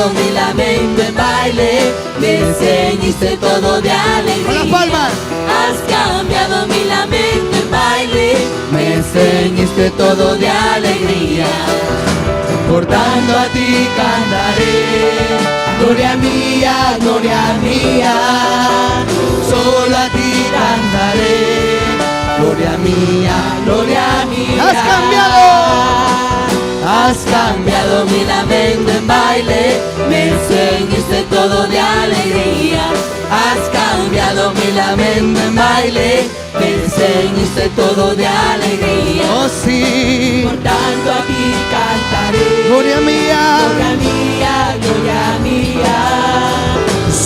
cambiado mi lamento en baile, me enseñaste todo de alegría. Con las palmas. Has cambiado mi lamento en baile, me enseñaste todo de alegría. Por tanto a ti cantaré, gloria mía, solo a ti cantaré, gloria mía, gloria mía. Has cambiado mi lamento en baile, me enseñaste todo de alegría. Has cambiado mi lamento en baile, me enseñaste todo de alegría. Oh sí. Por tanto a ti cantaré, Gloria mía, gloria mía,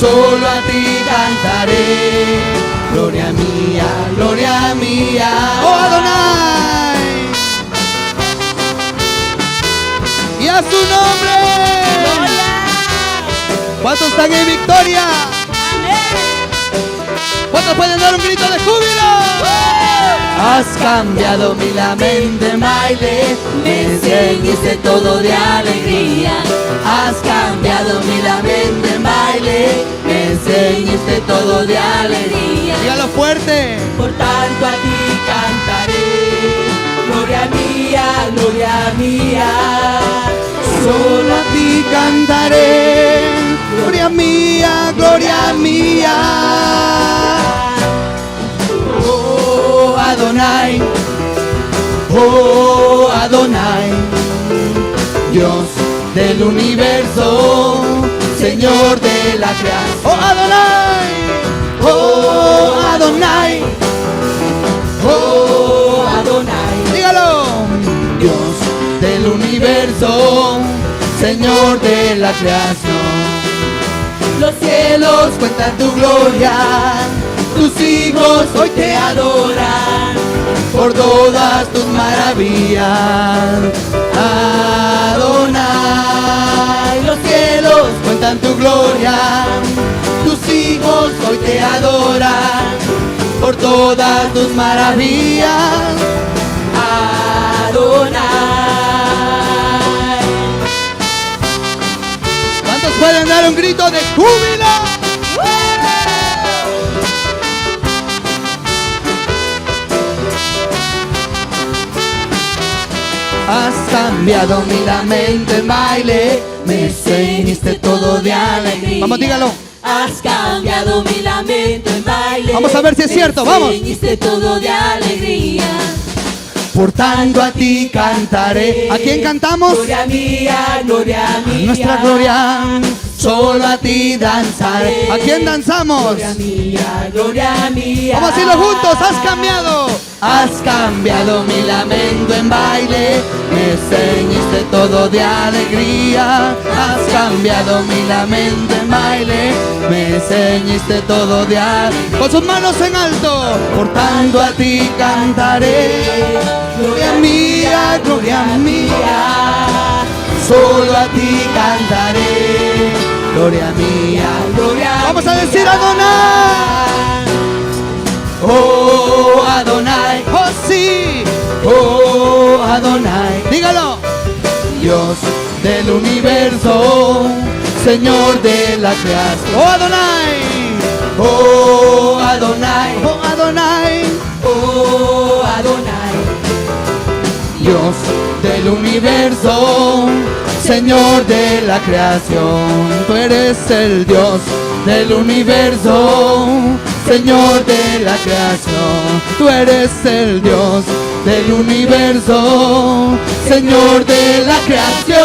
solo a ti cantaré, gloria mía, gloria mía. oh Adonai, y a su nombre. ¿Cuántos están en victoria? ¿Cuántos pueden dar un grito de júbilo? Has cambiado mi lamento en baile, me enseñaste todo de alegría. Has cambiado mi lamento en baile, me enseñaste todo de alegría. Dígalo fuerte. Por tanto a ti cantaré, gloria mía, solo a ti Cantaré, gloria mía, gloria mía. Oh Adonai, Dios del universo, Señor de la creación. Oh Adonai, Oh Adonai, dígalo. Dios del universo, Señor de la creación. Los cielos cuentan tu gloria, tus hijos hoy te adoran por todas tus maravillas. Adonai, los cielos cuentan tu gloria, tus hijos hoy te adoran por todas tus maravillas. Adonai. ¿Cuántos pueden dar un grito de júbilo? Has cambiado mi lamento en baile, me enseñaste todo de alegría. Vamos, dígalo. Has cambiado mi lamento en baile. Vamos a ver si es cierto, vamos. Me enseñaste todo de alegría. Por tanto a ti cantaré. ¿A quién cantamos? Gloria mía, Nuestra gloria. solo a ti danzaré. ¿A quién danzamos? Gloria mía. Vamos a decirlo juntos. Has cambiado. Has cambiado mi lamento en baile, me enseñaste todo de alegría. Has cambiado mi lamento en baile, me enseñaste todo de alegría. Con sus manos en alto. Por tanto a ti cantaré, gloria mía, solo a ti cantaré, gloria mía, gloria mía. Vamos a decir Adonai. Oh Adonai, Oh sí. oh Adonai, Dígalo. Dios del universo, Señor de la creación. Oh Adonai. Oh Adonai, Oh Adonai. oh Adonai, Dios del universo, Señor de la creación. Tú eres el Dios del universo, Señor de la creación. Tú eres el Dios del universo, Señor de la creación.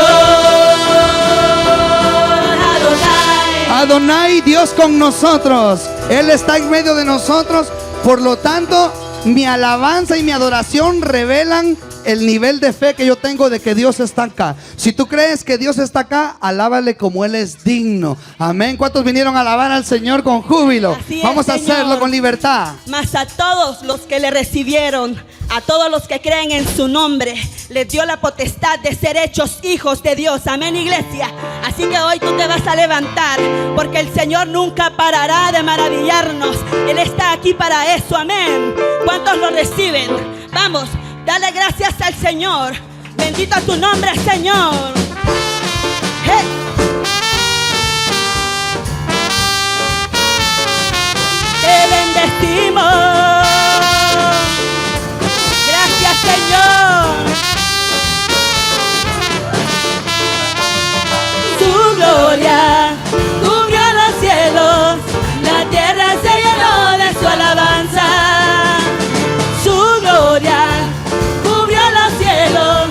Adonai. Adonai, Dios con nosotros. Él está en medio de nosotros. Por lo tanto, mi alabanza y mi adoración revelan el nivel de fe que yo tengo de que Dios está acá. Si tú crees que Dios está acá, alábale como Él es digno. Amén. ¿Cuántos vinieron a alabar al Señor con júbilo? Así es, Vamos a Señor. hacerlo con libertad. Mas a todos los que le recibieron, a todos los que creen en su nombre, les dio la potestad de ser hechos hijos de Dios. Amén, iglesia. Así que hoy tú te vas a levantar, porque el Señor nunca parará de maravillarnos. Él está aquí para eso. Amén. ¿Cuántos lo reciben? Vamos, dale gracias al Señor. Bendito tu nombre, Señor. Hey. te bendecimos. Gracias, Señor. Su gloria cubrió los cielos, la tierra se llenó de su alabanza. Su gloria cubrió los cielos,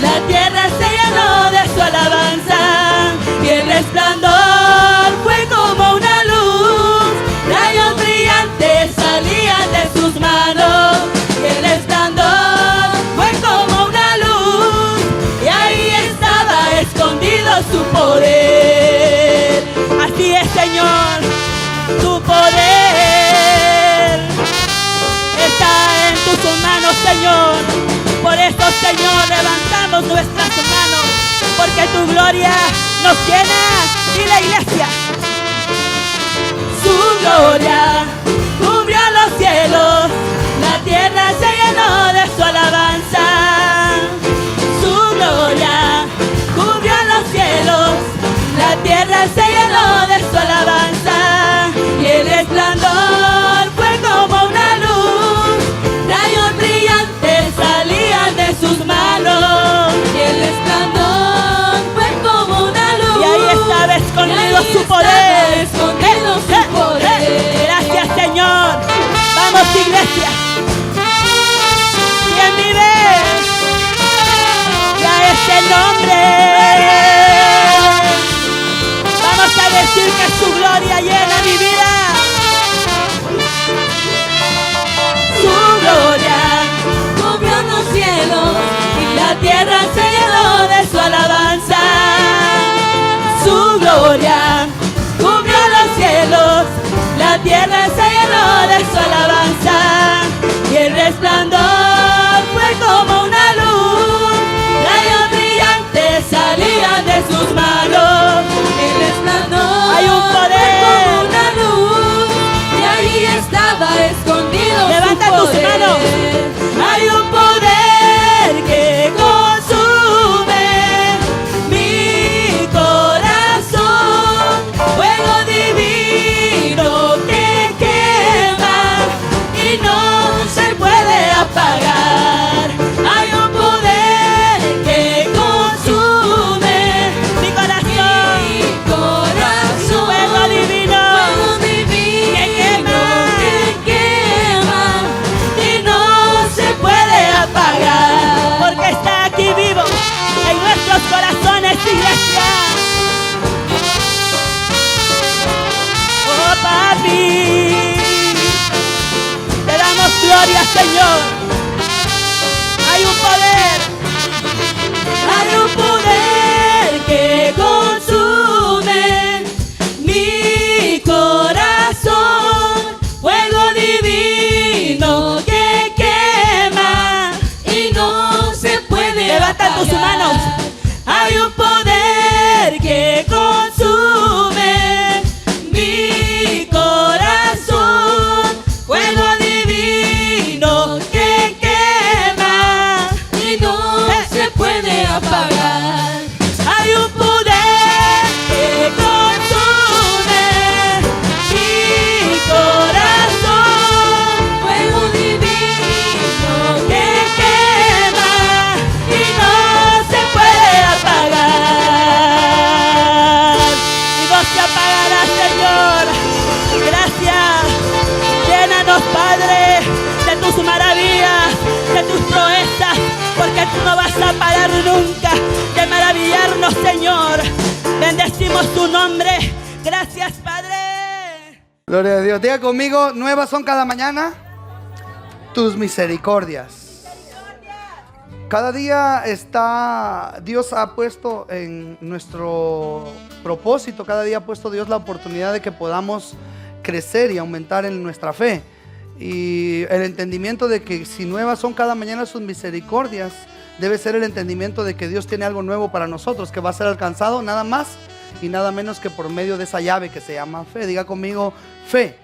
la tierra se llenó de su alabanza. Y el resplandor fue como una luz, rayos brillantes salían de sus manos. Y el resplandor fue como una luz, y ahí estaba escondido su poder. Así es, Señor, tu poder está en tus manos, Señor. Por eso, Señor, levantamos nuestras manos, porque tu gloria nos llena. Y la iglesia, su gloria cubrió los cielos, la tierra se llenó de su alabanza. Su gloria cubrió los cielos, la tierra se llenó de su alabanza. Y el resplandor fue como una luz, rayos brillantes salían de sus manos. Y el resplandor fue como una luz, y ahí estaba escondido su poder. Gracias, Señor. Vamos, iglesia. ¿Quién vive? Ya ese nombre. Vamos a decir que su gloria llena mi vida. Su gloria cubrió los cielos y la tierra se llenó de su alabanza. Su gloria cubrió los cielos, la tierra se llenó de su alabanza. Y el resplandor fue como una luz, rayos brillantes salían de sus manos. El resplandor hay un poder como una luz, y ahí estaba escondido. Levanta su poder. Tus manos. Hay un poder que consume mi corazón, fuego divino que quema y no se puede apagar. Hay un poder que consume mi corazón, fuego divino que quema y no se puede apagar, porque está aquí vivo en nuestros corazones, iglesia. Oh, papi, te damos gloria, Señor. Hay un poder que consume mi corazón, fuego divino que quema y no se puede. Levanta tus manos. Hay un poder que consume mi corazón, fuego divino que quema y no se puede apagar. Hay un poder que consume mi corazón, fuego divino que quema y no se puede apagar. Y no se apagará, Señor. Gracias. Llénanos, Padre, de tus maravillas, de tus proezas, porque tú no vas a parar nunca de maravillarnos, Señor. Bendecimos tu nombre. Gracias, Padre. Gloria a Dios. Diga conmigo, nuevas son cada mañana tus misericordias. Cada día Dios ha puesto en nuestro propósito, cada día ha puesto Dios la oportunidad de que podamos crecer y aumentar en nuestra fe. Y el entendimiento de que si nuevas son cada mañana sus misericordias, debe ser el entendimiento de que Dios tiene algo nuevo para nosotros, que va a ser alcanzado nada más y nada menos que por medio de esa llave que se llama fe. Diga conmigo, fe.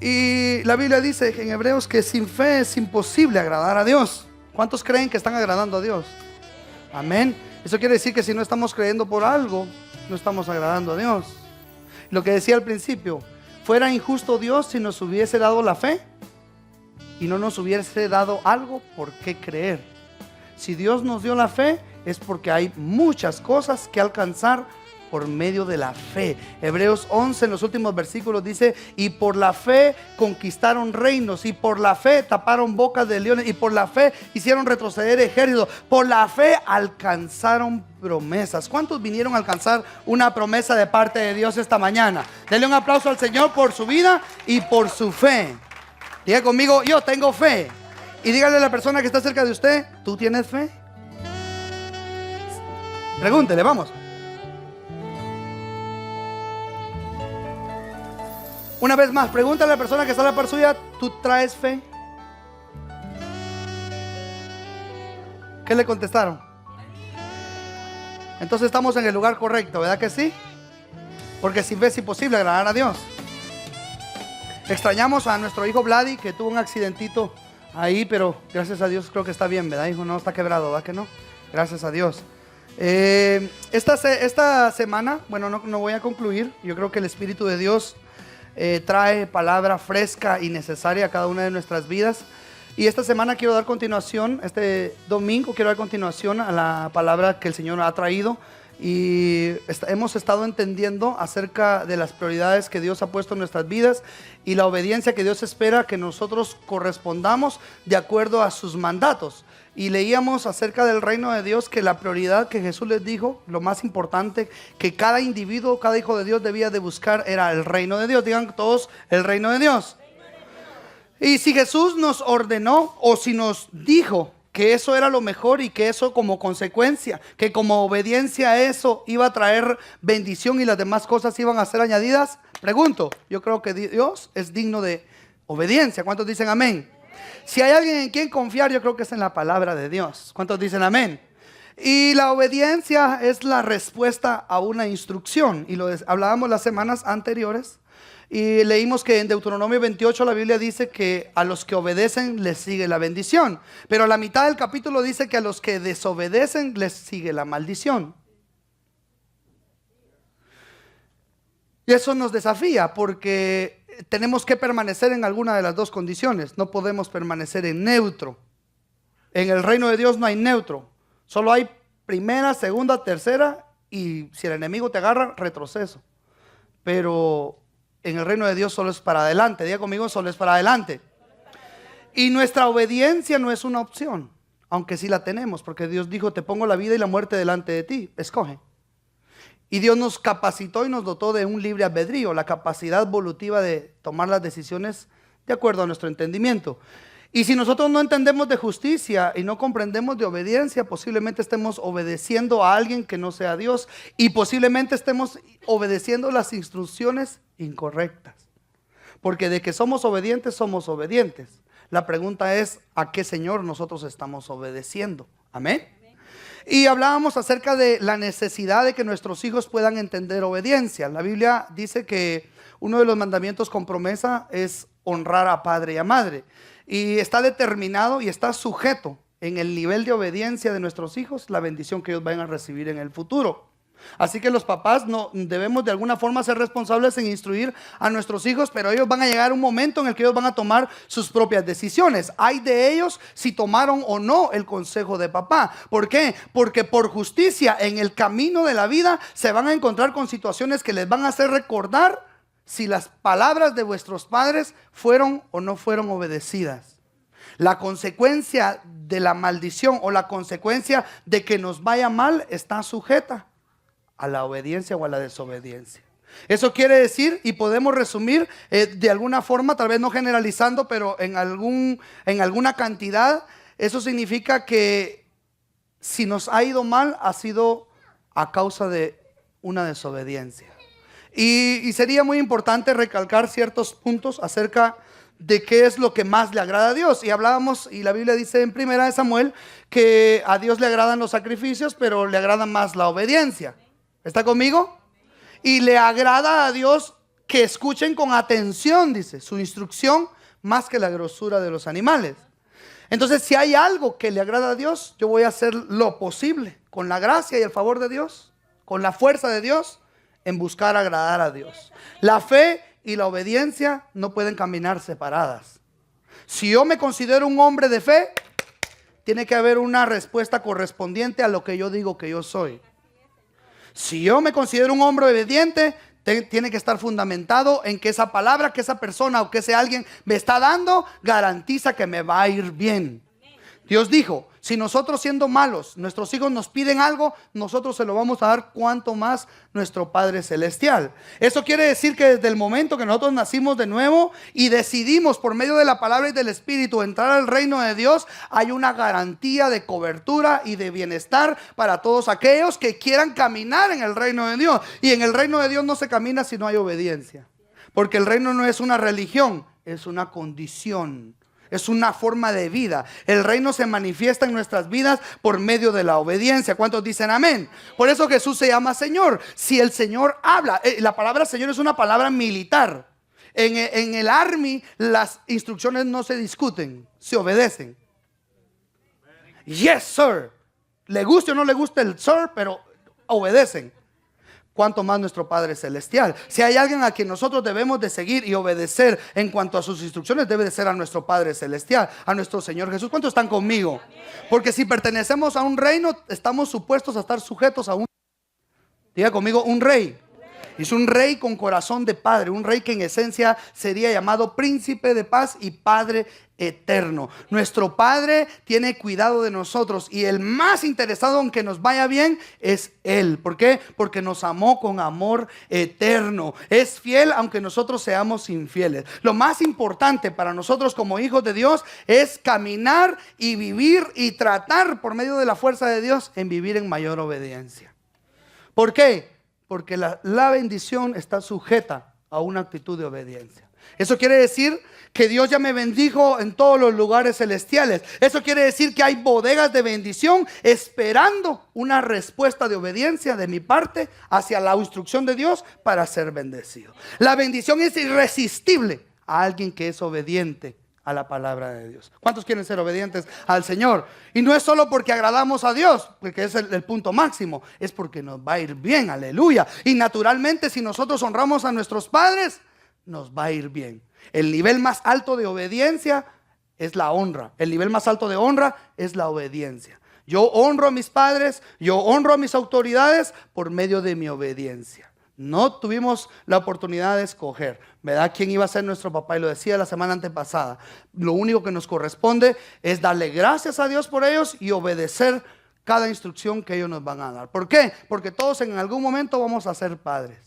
Y la Biblia dice en Hebreos que sin fe es imposible agradar a Dios. ¿Cuántos creen que están agradando a Dios? Amén. Eso quiere decir que si no estamos creyendo por algo, no estamos agradando a Dios. Lo que decía al principio, fuera injusto Dios si nos hubiese dado la fe y no nos hubiese dado algo por qué creer. Si Dios nos dio la fe, es porque hay muchas cosas que alcanzar por medio de la fe. Hebreos 11 en los últimos versículos dice: y por la fe conquistaron reinos, y por la fe taparon bocas de leones, y por la fe hicieron retroceder ejércitos, por la fe alcanzaron promesas. ¿Cuántos vinieron a alcanzar una promesa de parte de Dios esta mañana? Denle un aplauso al Señor por su vida y por su fe. Diga conmigo: yo tengo fe. Y dígale a la persona que está cerca de usted: ¿tú tienes fe? Pregúntele, vamos. Una vez más, pregúntale a la persona que está a la par suya: ¿tú traes fe? ¿Qué le contestaron? Entonces estamos en el lugar correcto, ¿verdad que sí? Porque sin fe es imposible agradar a Dios. Extrañamos a nuestro hijo Vladi, que tuvo un accidentito ahí, pero gracias a Dios creo que está bien, ¿verdad, hijo? No está quebrado, ¿verdad que no? Gracias a Dios. Esta semana, bueno, no voy a concluir. Yo creo que el Espíritu de Dios trae palabra fresca y necesaria a cada una de nuestras vidas. Y esta semana quiero dar continuación, este domingo quiero dar continuación a la palabra que el Señor ha traído. Y hemos estado entendiendo acerca de las prioridades que Dios ha puesto en nuestras vidas y la obediencia que Dios espera que nosotros correspondamos de acuerdo a sus mandatos. Y leíamos acerca del reino de Dios, que la prioridad que Jesús les dijo, lo más importante que cada individuo, cada hijo de Dios debía de buscar, era el reino de Dios. Digan todos: el reino de Dios. Y si Jesús nos ordenó, o si nos dijo que eso era lo mejor, y que eso como consecuencia, que como obediencia a eso iba a traer bendición y las demás cosas iban a ser añadidas, pregunto, yo creo que Dios es digno de obediencia. ¿Cuántos dicen amén? Si hay alguien en quien confiar, yo creo que es en la palabra de Dios. ¿Cuántos dicen amén? Y la obediencia es la respuesta a una instrucción, y lo hablábamos las semanas anteriores. Y leímos que en Deuteronomio 28 la Biblia dice que a los que obedecen les sigue la bendición, pero a la mitad del capítulo dice que a los que desobedecen les sigue la maldición. Y eso nos desafía, porque tenemos que permanecer en alguna de las dos condiciones. No podemos permanecer en neutro. En el reino de Dios no hay neutro, solo hay primera, segunda, tercera, y si el enemigo te agarra, retroceso. Pero en el reino de Dios solo es para adelante. Diga conmigo: solo es para adelante. Y nuestra obediencia no es una opción, aunque sí la tenemos, porque Dios dijo: te pongo la vida y la muerte delante de ti, escoge. Y Dios nos capacitó y nos dotó de un libre albedrío, la capacidad evolutiva de tomar las decisiones de acuerdo a nuestro entendimiento. Y si nosotros no entendemos de justicia y no comprendemos de obediencia, posiblemente estemos obedeciendo a alguien que no sea Dios, y posiblemente estemos obedeciendo las instrucciones incorrectas. Porque de que somos obedientes, somos obedientes. La pregunta es: ¿a qué Señor nosotros estamos obedeciendo? Amén. Y hablábamos acerca de la necesidad de que nuestros hijos puedan entender obediencia. La Biblia dice que uno de los mandamientos con promesa es honrar a padre y a madre. Y está determinado y está sujeto en el nivel de obediencia de nuestros hijos la bendición que ellos van a recibir en el futuro. Así que los papás no debemos de alguna forma ser responsables en instruir a nuestros hijos, pero ellos van a llegar a un momento en el que ellos van a tomar sus propias decisiones. Hay de ellos si tomaron o no el consejo de papá. ¿Por qué? Porque por justicia en el camino de la vida se van a encontrar con situaciones que les van a hacer recordar si las palabras de vuestros padres fueron o no fueron obedecidas. La consecuencia de la maldición o la consecuencia de que nos vaya mal está sujeta a la obediencia o a la desobediencia. Eso quiere decir, y podemos resumir de alguna forma, tal vez no generalizando, pero en alguna cantidad, eso significa que si nos ha ido mal, ha sido a causa de una desobediencia. Y sería muy importante recalcar ciertos puntos acerca de qué es lo que más le agrada a Dios. Y hablábamos, y la Biblia dice en 1 Samuel que a Dios le agradan los sacrificios, pero le agrada más la obediencia. ¿Está conmigo? Y le agrada a Dios que escuchen con atención, dice, su instrucción más que la grosura de los animales. Entonces, si hay algo que le agrada a Dios, yo voy a hacer lo posible, con la gracia y el favor de Dios, con la fuerza de Dios, en buscar agradar a Dios. La fe y la obediencia no pueden caminar separadas. Si yo me considero un hombre de fe, tiene que haber una respuesta correspondiente a lo que yo digo que yo soy. Si yo me considero un hombre obediente, tiene que estar fundamentado en que esa palabra, que esa persona o que ese alguien me está dando, garantiza que me va a ir bien. Dios dijo, si nosotros siendo malos, nuestros hijos nos piden algo, nosotros se lo vamos a dar, cuanto más nuestro Padre Celestial. Eso quiere decir que desde el momento que nosotros nacimos de nuevo y decidimos por medio de la palabra y del Espíritu entrar al reino de Dios, hay una garantía de cobertura y de bienestar para todos aquellos que quieran caminar en el reino de Dios. Y en el reino de Dios no se camina si no hay obediencia, porque el reino no es una religión, es una condición. Es una forma de vida. El reino se manifiesta en nuestras vidas por medio de la obediencia. ¿Cuántos dicen amén? Por eso Jesús se llama Señor. Si el Señor habla, la palabra Señor es una palabra militar. En el army las instrucciones no se discuten, se obedecen. Yes, sir. Le guste o no le guste el sir, pero obedecen. Cuanto más nuestro Padre Celestial. Si hay alguien a quien nosotros debemos de seguir y obedecer en cuanto a sus instrucciones, debe de ser a nuestro Padre Celestial, a nuestro Señor Jesús. ¿Cuántos están conmigo? Porque si pertenecemos a un reino, estamos supuestos a estar sujetos a un, diga conmigo, un rey. Es un rey con corazón de padre, un rey que en esencia sería llamado príncipe de paz y padre eterno. Nuestro Padre tiene cuidado de nosotros y el más interesado en que nos vaya bien es Él. ¿Por qué? Porque nos amó con amor eterno. Es fiel aunque nosotros seamos infieles. Lo más importante para nosotros como hijos de Dios es caminar y vivir y tratar por medio de la fuerza de Dios en vivir en mayor obediencia. ¿Por qué? Porque la bendición está sujeta a una actitud de obediencia. Eso quiere decir que Dios ya me bendijo en todos los lugares celestiales. Eso quiere decir que hay bodegas de bendición esperando una respuesta de obediencia de mi parte hacia la instrucción de Dios para ser bendecido. La bendición es irresistible a alguien que es obediente a la palabra de Dios. ¿Cuántos quieren ser obedientes al Señor? Y no es solo porque agradamos a Dios, porque es el punto máximo, es porque nos va a ir bien, aleluya. Y naturalmente si nosotros honramos a nuestros padres, nos va a ir bien. El nivel más alto de obediencia es la honra. El nivel más alto de honra es la obediencia. Yo honro a mis padres, yo honro a mis autoridades por medio de mi obediencia. No tuvimos la oportunidad de escoger, ¿verdad?, quién iba a ser nuestro papá, y lo decía la semana antepasada. Lo único que nos corresponde es darle gracias a Dios por ellos y obedecer cada instrucción que ellos nos van a dar. ¿Por qué? Porque todos en algún momento vamos a ser padres.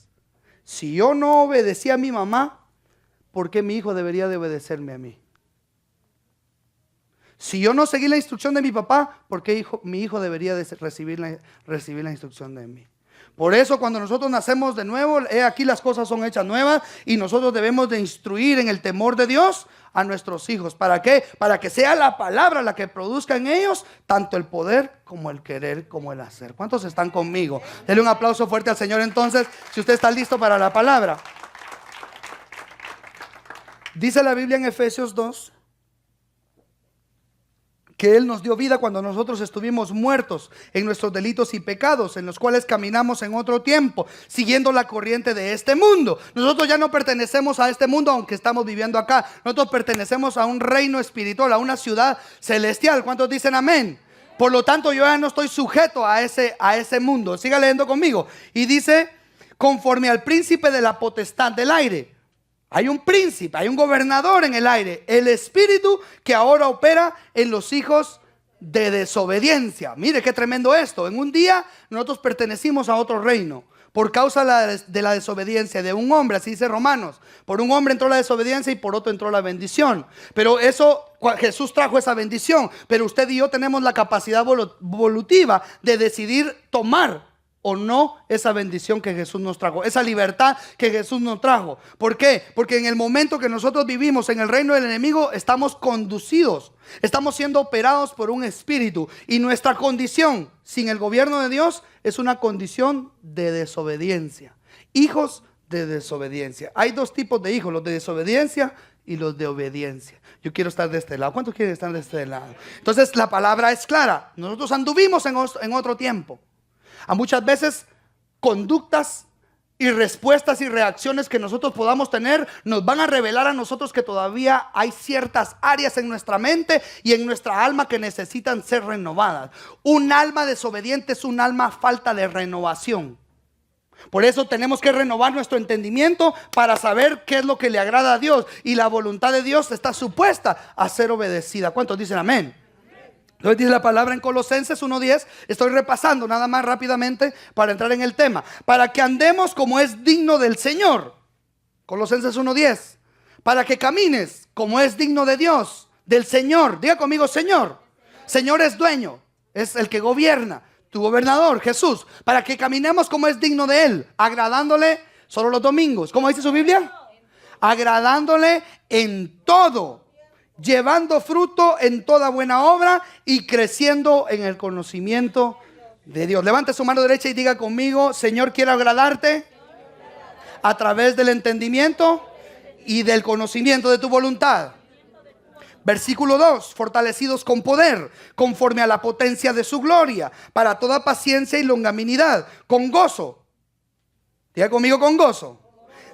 Si yo no obedecí a mi mamá, ¿por qué mi hijo debería de obedecerme a mí? Si yo no seguí la instrucción de mi papá, ¿por qué mi hijo debería de recibir la instrucción de mí? Por eso cuando nosotros nacemos de nuevo, aquí las cosas son hechas nuevas y nosotros debemos de instruir en el temor de Dios a nuestros hijos. ¿Para qué? Para que sea la palabra la que produzca en ellos tanto el poder como el querer como el hacer. ¿Cuántos están conmigo? Denle un aplauso fuerte al Señor entonces, si usted está listo para la palabra. Dice la Biblia en Efesios 2 que Él nos dio vida cuando nosotros estuvimos muertos en nuestros delitos y pecados, en los cuales caminamos en otro tiempo, siguiendo la corriente de este mundo. Nosotros ya no pertenecemos a este mundo, aunque estamos viviendo acá. Nosotros pertenecemos a un reino espiritual, a una ciudad celestial. ¿Cuántos dicen amén? Por lo tanto, yo ya no estoy sujeto a ese mundo. Siga leyendo conmigo. Y dice, conforme al príncipe de la potestad del aire. Hay un príncipe, hay un gobernador en el aire, el espíritu que ahora opera en los hijos de desobediencia. Mire qué tremendo esto. En un día nosotros pertenecimos a otro reino por causa de la desobediencia de un hombre, así dice Romanos. Por un hombre entró la desobediencia y por otro entró la bendición. Pero eso, Jesús trajo esa bendición. Pero usted y yo tenemos la capacidad volutiva de decidir tomar o no esa bendición que Jesús nos trajo, esa libertad que Jesús nos trajo. ¿Por qué? Porque en el momento que nosotros vivimos en el reino del enemigo, estamos conducidos, estamos siendo operados por un espíritu, y nuestra condición sin el gobierno de Dios es una condición de desobediencia, hijos de desobediencia. Hay dos tipos de hijos, los de desobediencia y los de obediencia. Yo quiero estar de este lado. ¿Cuántos quieren estar de este lado? Entonces la palabra es clara. Nosotros anduvimos en otro tiempo. A muchas veces conductas y respuestas y reacciones que nosotros podamos tener nos van a revelar a nosotros que todavía hay ciertas áreas en nuestra mente y en nuestra alma que necesitan ser renovadas. Un alma desobediente es un alma falta de renovación. Por eso tenemos que renovar nuestro entendimiento para saber qué es lo que le agrada a Dios. Y la voluntad de Dios está supuesta a ser obedecida. ¿Cuántos dicen amén? Entonces dice la palabra en Colosenses 1:10. Estoy repasando nada más rápidamente para entrar en el tema. Para que andemos como es digno del Señor. Colosenses 1:10. Para que camines como es digno de Dios, del Señor. Diga conmigo, Señor. Señor es dueño, es el que gobierna. Tu gobernador, Jesús. Para que caminemos como es digno de Él, agradándole solo los domingos. ¿Cómo dice su Biblia? Agradándole en todo, llevando fruto en toda buena obra y creciendo en el conocimiento de Dios. Levante su mano derecha y diga conmigo: Señor, quiero agradarte a través del entendimiento y del conocimiento de tu voluntad. Versículo 2: fortalecidos con poder, conforme a la potencia de su gloria, para toda paciencia y longanimidad, con gozo. Diga conmigo: con gozo.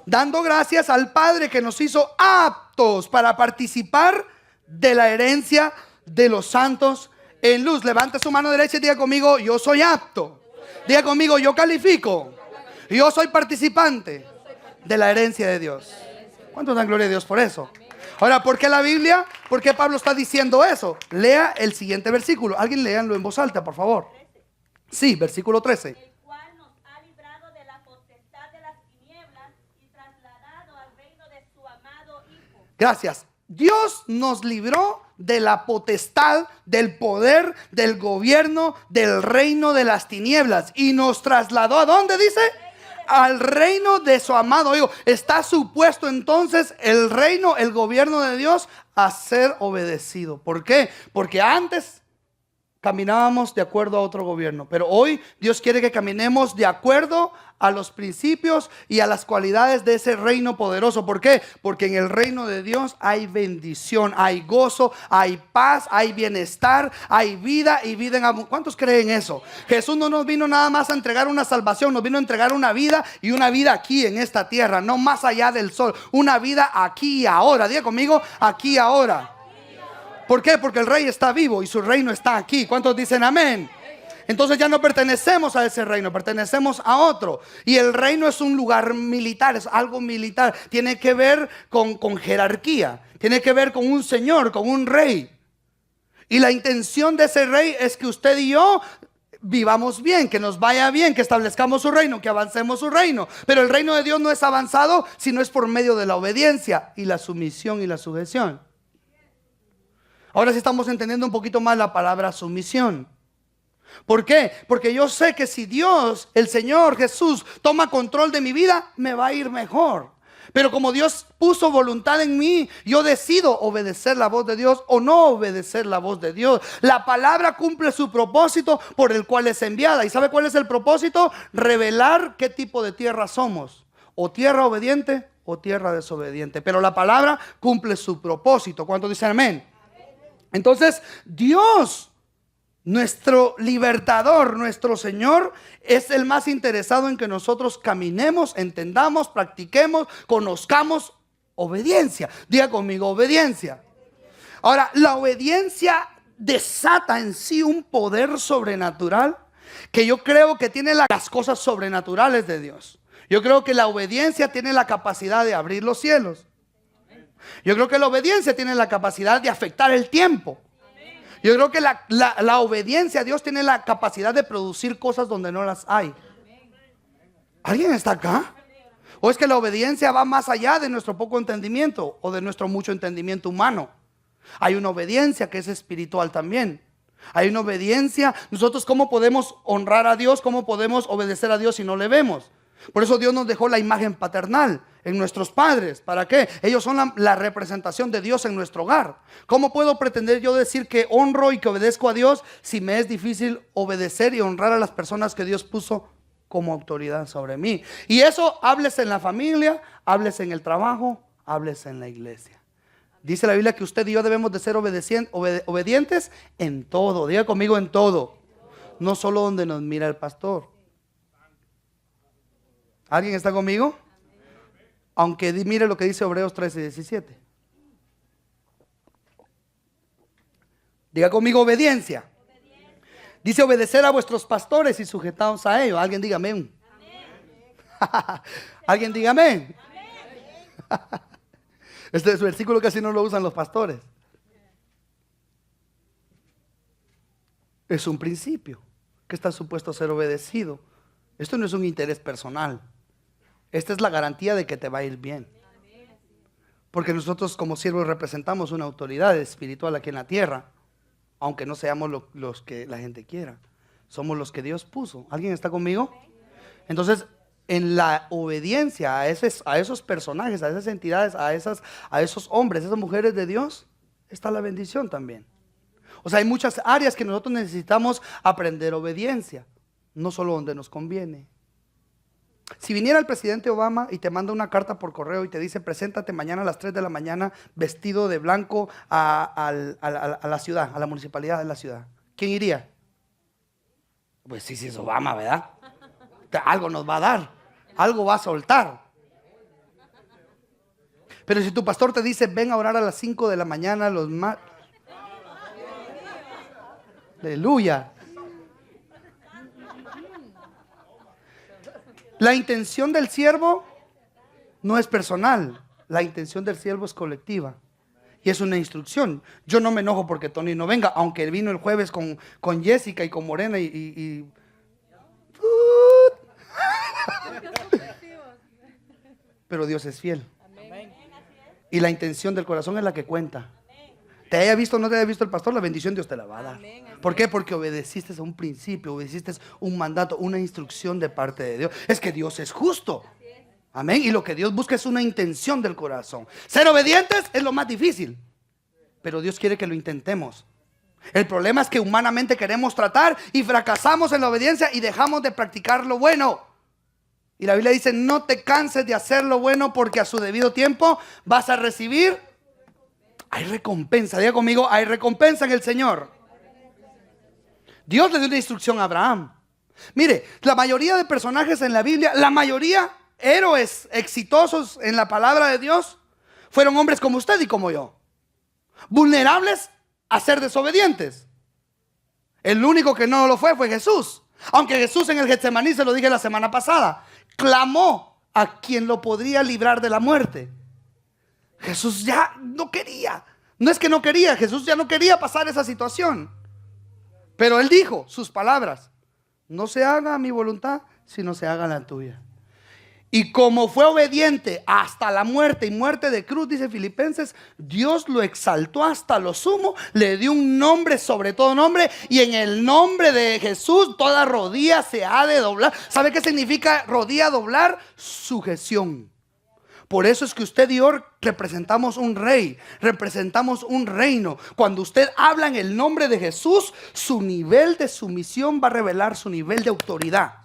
Dando gracias al Padre que nos hizo aptos para participar de la herencia de los santos en luz. Levante su mano derecha y diga conmigo: yo soy apto. Diga conmigo: yo califico. Yo soy participante de la herencia de Dios. ¿Cuántos dan gloria a Dios por eso? Ahora, ¿por qué la Biblia? ¿Por qué Pablo está diciendo eso? Lea el siguiente versículo. Alguien léanlo en voz alta, por favor. Sí, versículo 13. El cual nos ha librado de la potestad de las tinieblas y trasladado al reino de su amado Hijo. Gracias. Dios nos libró de la potestad, del poder, del gobierno, del reino de las tinieblas. Y nos trasladó, ¿a dónde dice? Al reino de su amado Hijo. Está supuesto entonces el reino, el gobierno de Dios a ser obedecido. ¿Por qué? Porque antes caminábamos de acuerdo a otro gobierno, pero hoy Dios quiere que caminemos de acuerdo a los principios y a las cualidades de ese reino poderoso. ¿Por qué? Porque en el reino de Dios hay bendición, hay gozo, hay paz, hay bienestar, hay vida y vida en abundancia. ¿Cuántos creen eso? Jesús no nos vino nada más a entregar una salvación, nos vino a entregar una vida, y una vida aquí en esta tierra, no más allá del sol, una vida aquí y ahora. Diga conmigo: aquí y ahora. ¿Por qué? Porque el rey está vivo y su reino está aquí. ¿Cuántos dicen amén? Entonces ya no pertenecemos a ese reino, pertenecemos a otro. Y el reino es un lugar militar, es algo militar. Tiene que ver con jerarquía, tiene que ver con un señor, con un rey. Y la intención de ese rey es que usted y yo vivamos bien, que nos vaya bien, que establezcamos su reino, que avancemos su reino. Pero el reino de Dios no es avanzado si no es por medio de la obediencia y la sumisión y la sujeción. Ahora sí estamos entendiendo un poquito más la palabra sumisión. ¿Por qué? Porque yo sé que si Dios, el Señor Jesús, toma control de mi vida, me va a ir mejor. Pero como Dios puso voluntad en mí, yo decido obedecer la voz de Dios o no obedecer la voz de Dios. La palabra cumple su propósito por el cual es enviada. ¿Y sabe cuál es el propósito? Revelar qué tipo de tierra somos. O tierra obediente o tierra desobediente. Pero la palabra cumple su propósito. ¿Cuántos dicen amén? Entonces, Dios, nuestro libertador, nuestro Señor, es el más interesado en que nosotros caminemos, entendamos, practiquemos, conozcamos obediencia. Diga conmigo: obediencia. Ahora, la obediencia desata en sí un poder sobrenatural que yo creo que tiene las cosas sobrenaturales de Dios. Yo creo que la obediencia tiene la capacidad de abrir los cielos. Yo creo que la obediencia tiene la capacidad de afectar el tiempo. Yo creo que la obediencia a Dios tiene la capacidad de producir cosas donde no las hay. ¿Alguien está acá? ¿O es que la obediencia va más allá de nuestro poco entendimiento o de nuestro mucho entendimiento humano? Hay una obediencia que es espiritual también. Hay una obediencia. Nosotros, ¿cómo podemos honrar a Dios? ¿Cómo podemos obedecer a Dios si no le vemos? Por eso Dios nos dejó la imagen paternal en nuestros padres. ¿Para qué? Ellos son la representación de Dios en nuestro hogar. ¿Cómo puedo pretender yo decir que honro y que obedezco a Dios si me es difícil obedecer y honrar a las personas que Dios puso como autoridad sobre mí? Y eso, háblese en la familia, háblese en el trabajo, háblese en la iglesia. Dice la Biblia que usted y yo debemos de ser obedientes en todo. Diga conmigo: en todo. No solo donde nos mira el pastor. ¿Alguien está conmigo? Aunque mire lo que dice Hebreos 13:17. Diga conmigo obediencia. Dice obedecer a vuestros pastores y sujetaos a ellos. Alguien diga amén. Alguien diga amén. Este versículo casi no lo usan los pastores. Es un principio que está supuesto a ser obedecido. Esto no es un interés personal. Esta es la garantía de que te va a ir bien. Porque nosotros como siervos representamos una autoridad espiritual aquí en la tierra. Aunque no seamos los que la gente quiera. Somos los que Dios puso. ¿Alguien está conmigo? Entonces, en la obediencia a esos personajes, a esas entidades, a esos hombres, a esas mujeres de Dios, está la bendición también. O sea, hay muchas áreas que nosotros necesitamos aprender obediencia. No solo donde nos conviene. Si viniera el presidente Obama y te manda una carta por correo y te dice preséntate mañana a las 3 de la mañana vestido de blanco a la ciudad, a la municipalidad de la ciudad, ¿quién iría? Pues sí, es Obama, ¿verdad? Algo nos va a dar, algo va a soltar. Pero si tu pastor te dice ven a orar a las 5 de la mañana, aleluya. La intención del siervo no es personal, la intención del siervo es colectiva y es una instrucción. Yo no me enojo porque Tony no venga, aunque él vino el jueves con Jessica y con Morena pero Dios es fiel y la intención del corazón es la que cuenta. Te haya visto o no te haya visto el pastor, la bendición Dios te la va a dar. ¿Por qué? Porque obedeciste a un principio, obedeciste un mandato, una instrucción de parte de Dios. Es que Dios es justo. Amén. Y lo que Dios busca es una intención del corazón. Ser obedientes es lo más difícil, pero Dios quiere que lo intentemos. El problema es que humanamente queremos tratar y fracasamos en la obediencia y dejamos de practicar lo bueno. Y la Biblia dice, no te canses de hacer lo bueno porque a su debido tiempo vas a recibir. Hay recompensa, diga conmigo, hay recompensa en el Señor. Dios le dio una instrucción a Abraham. Mire, la mayoría de personajes en la Biblia, la mayoría héroes exitosos en la palabra de Dios, fueron hombres como usted y como yo, vulnerables a ser desobedientes. El único que no lo fue Jesús. Aunque Jesús en el Getsemaní, se lo dije la semana pasada, clamó a quien lo podría librar de la muerte. Jesús ya no quería. No es que no quería, Jesús ya no quería pasar esa situación. Pero él dijo sus palabras: no se haga mi voluntad, sino se haga la tuya. Y como fue obediente hasta la muerte y muerte de cruz, dice Filipenses, Dios lo exaltó hasta lo sumo, le dio un nombre sobre todo nombre, y en el nombre de Jesús toda rodilla se ha de doblar. ¿Sabe qué significa rodilla doblar? Sujeción. Por eso es que usted y yo representamos un rey, representamos un reino. Cuando usted habla en el nombre de Jesús, su nivel de sumisión va a revelar su nivel de autoridad.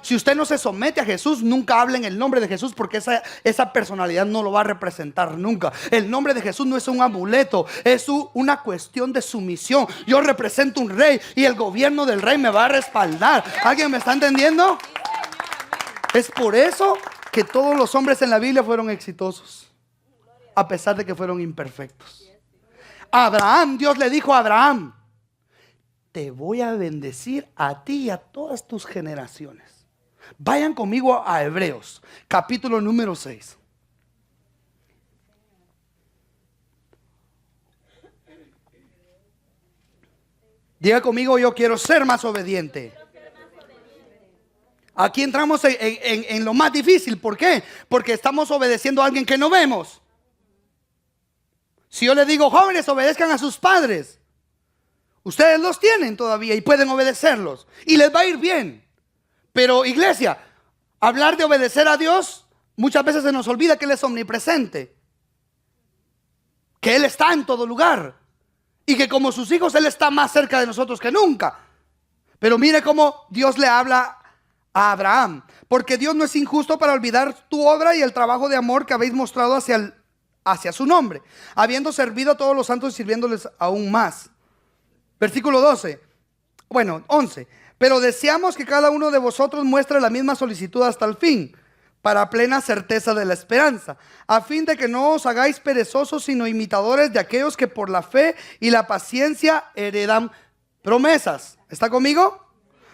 Si usted no se somete a Jesús, nunca hable en el nombre de Jesús, porque esa personalidad no lo va a representar nunca. El nombre de Jesús no es un amuleto, es una cuestión de sumisión. Yo represento un rey y el gobierno del rey me va a respaldar. ¿Alguien me está entendiendo? Es por eso que todos los hombres en la Biblia fueron exitosos, a pesar de que fueron imperfectos. Abraham, Dios le dijo a Abraham: te voy a bendecir a ti y a todas tus generaciones. Vayan conmigo a Hebreos, capítulo número 6. Diga conmigo: yo quiero ser más obediente. Aquí entramos en lo más difícil. ¿Por qué? Porque estamos obedeciendo a alguien que no vemos. Si yo le digo, jóvenes, obedezcan a sus padres, ustedes los tienen todavía y pueden obedecerlos y les va a ir bien. Pero iglesia, hablar de obedecer a Dios, muchas veces se nos olvida que Él es omnipresente, que Él está en todo lugar y que como sus hijos Él está más cerca de nosotros que nunca. Pero mire cómo Dios le habla a Abraham: porque Dios no es injusto para olvidar tu obra y el trabajo de amor que habéis mostrado hacia su nombre, habiendo servido a todos los santos y sirviéndoles aún más. Versículo 11. Pero deseamos que cada uno de vosotros muestre la misma solicitud hasta el fin, para plena certeza de la esperanza, a fin de que no os hagáis perezosos, sino imitadores de aquellos que por la fe y la paciencia heredan promesas. ¿Está conmigo?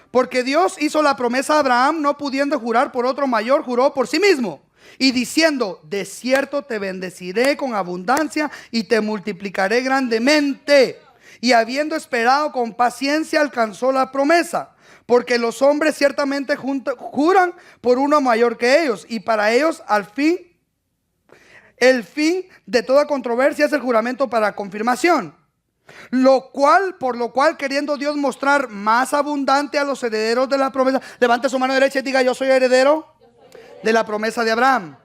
Porque Dios hizo la promesa a Abraham, no pudiendo jurar por otro mayor, juró por sí mismo, y diciendo: de cierto te bendeciré con abundancia y te multiplicaré grandemente. Y habiendo esperado con paciencia, alcanzó la promesa. Porque los hombres ciertamente juran por uno mayor que ellos, y para ellos el fin de toda controversia es el juramento para confirmación. Por lo cual queriendo Dios mostrar más abundante a los herederos de la promesa, levante su mano derecha y diga: yo soy heredero de la promesa de Abraham.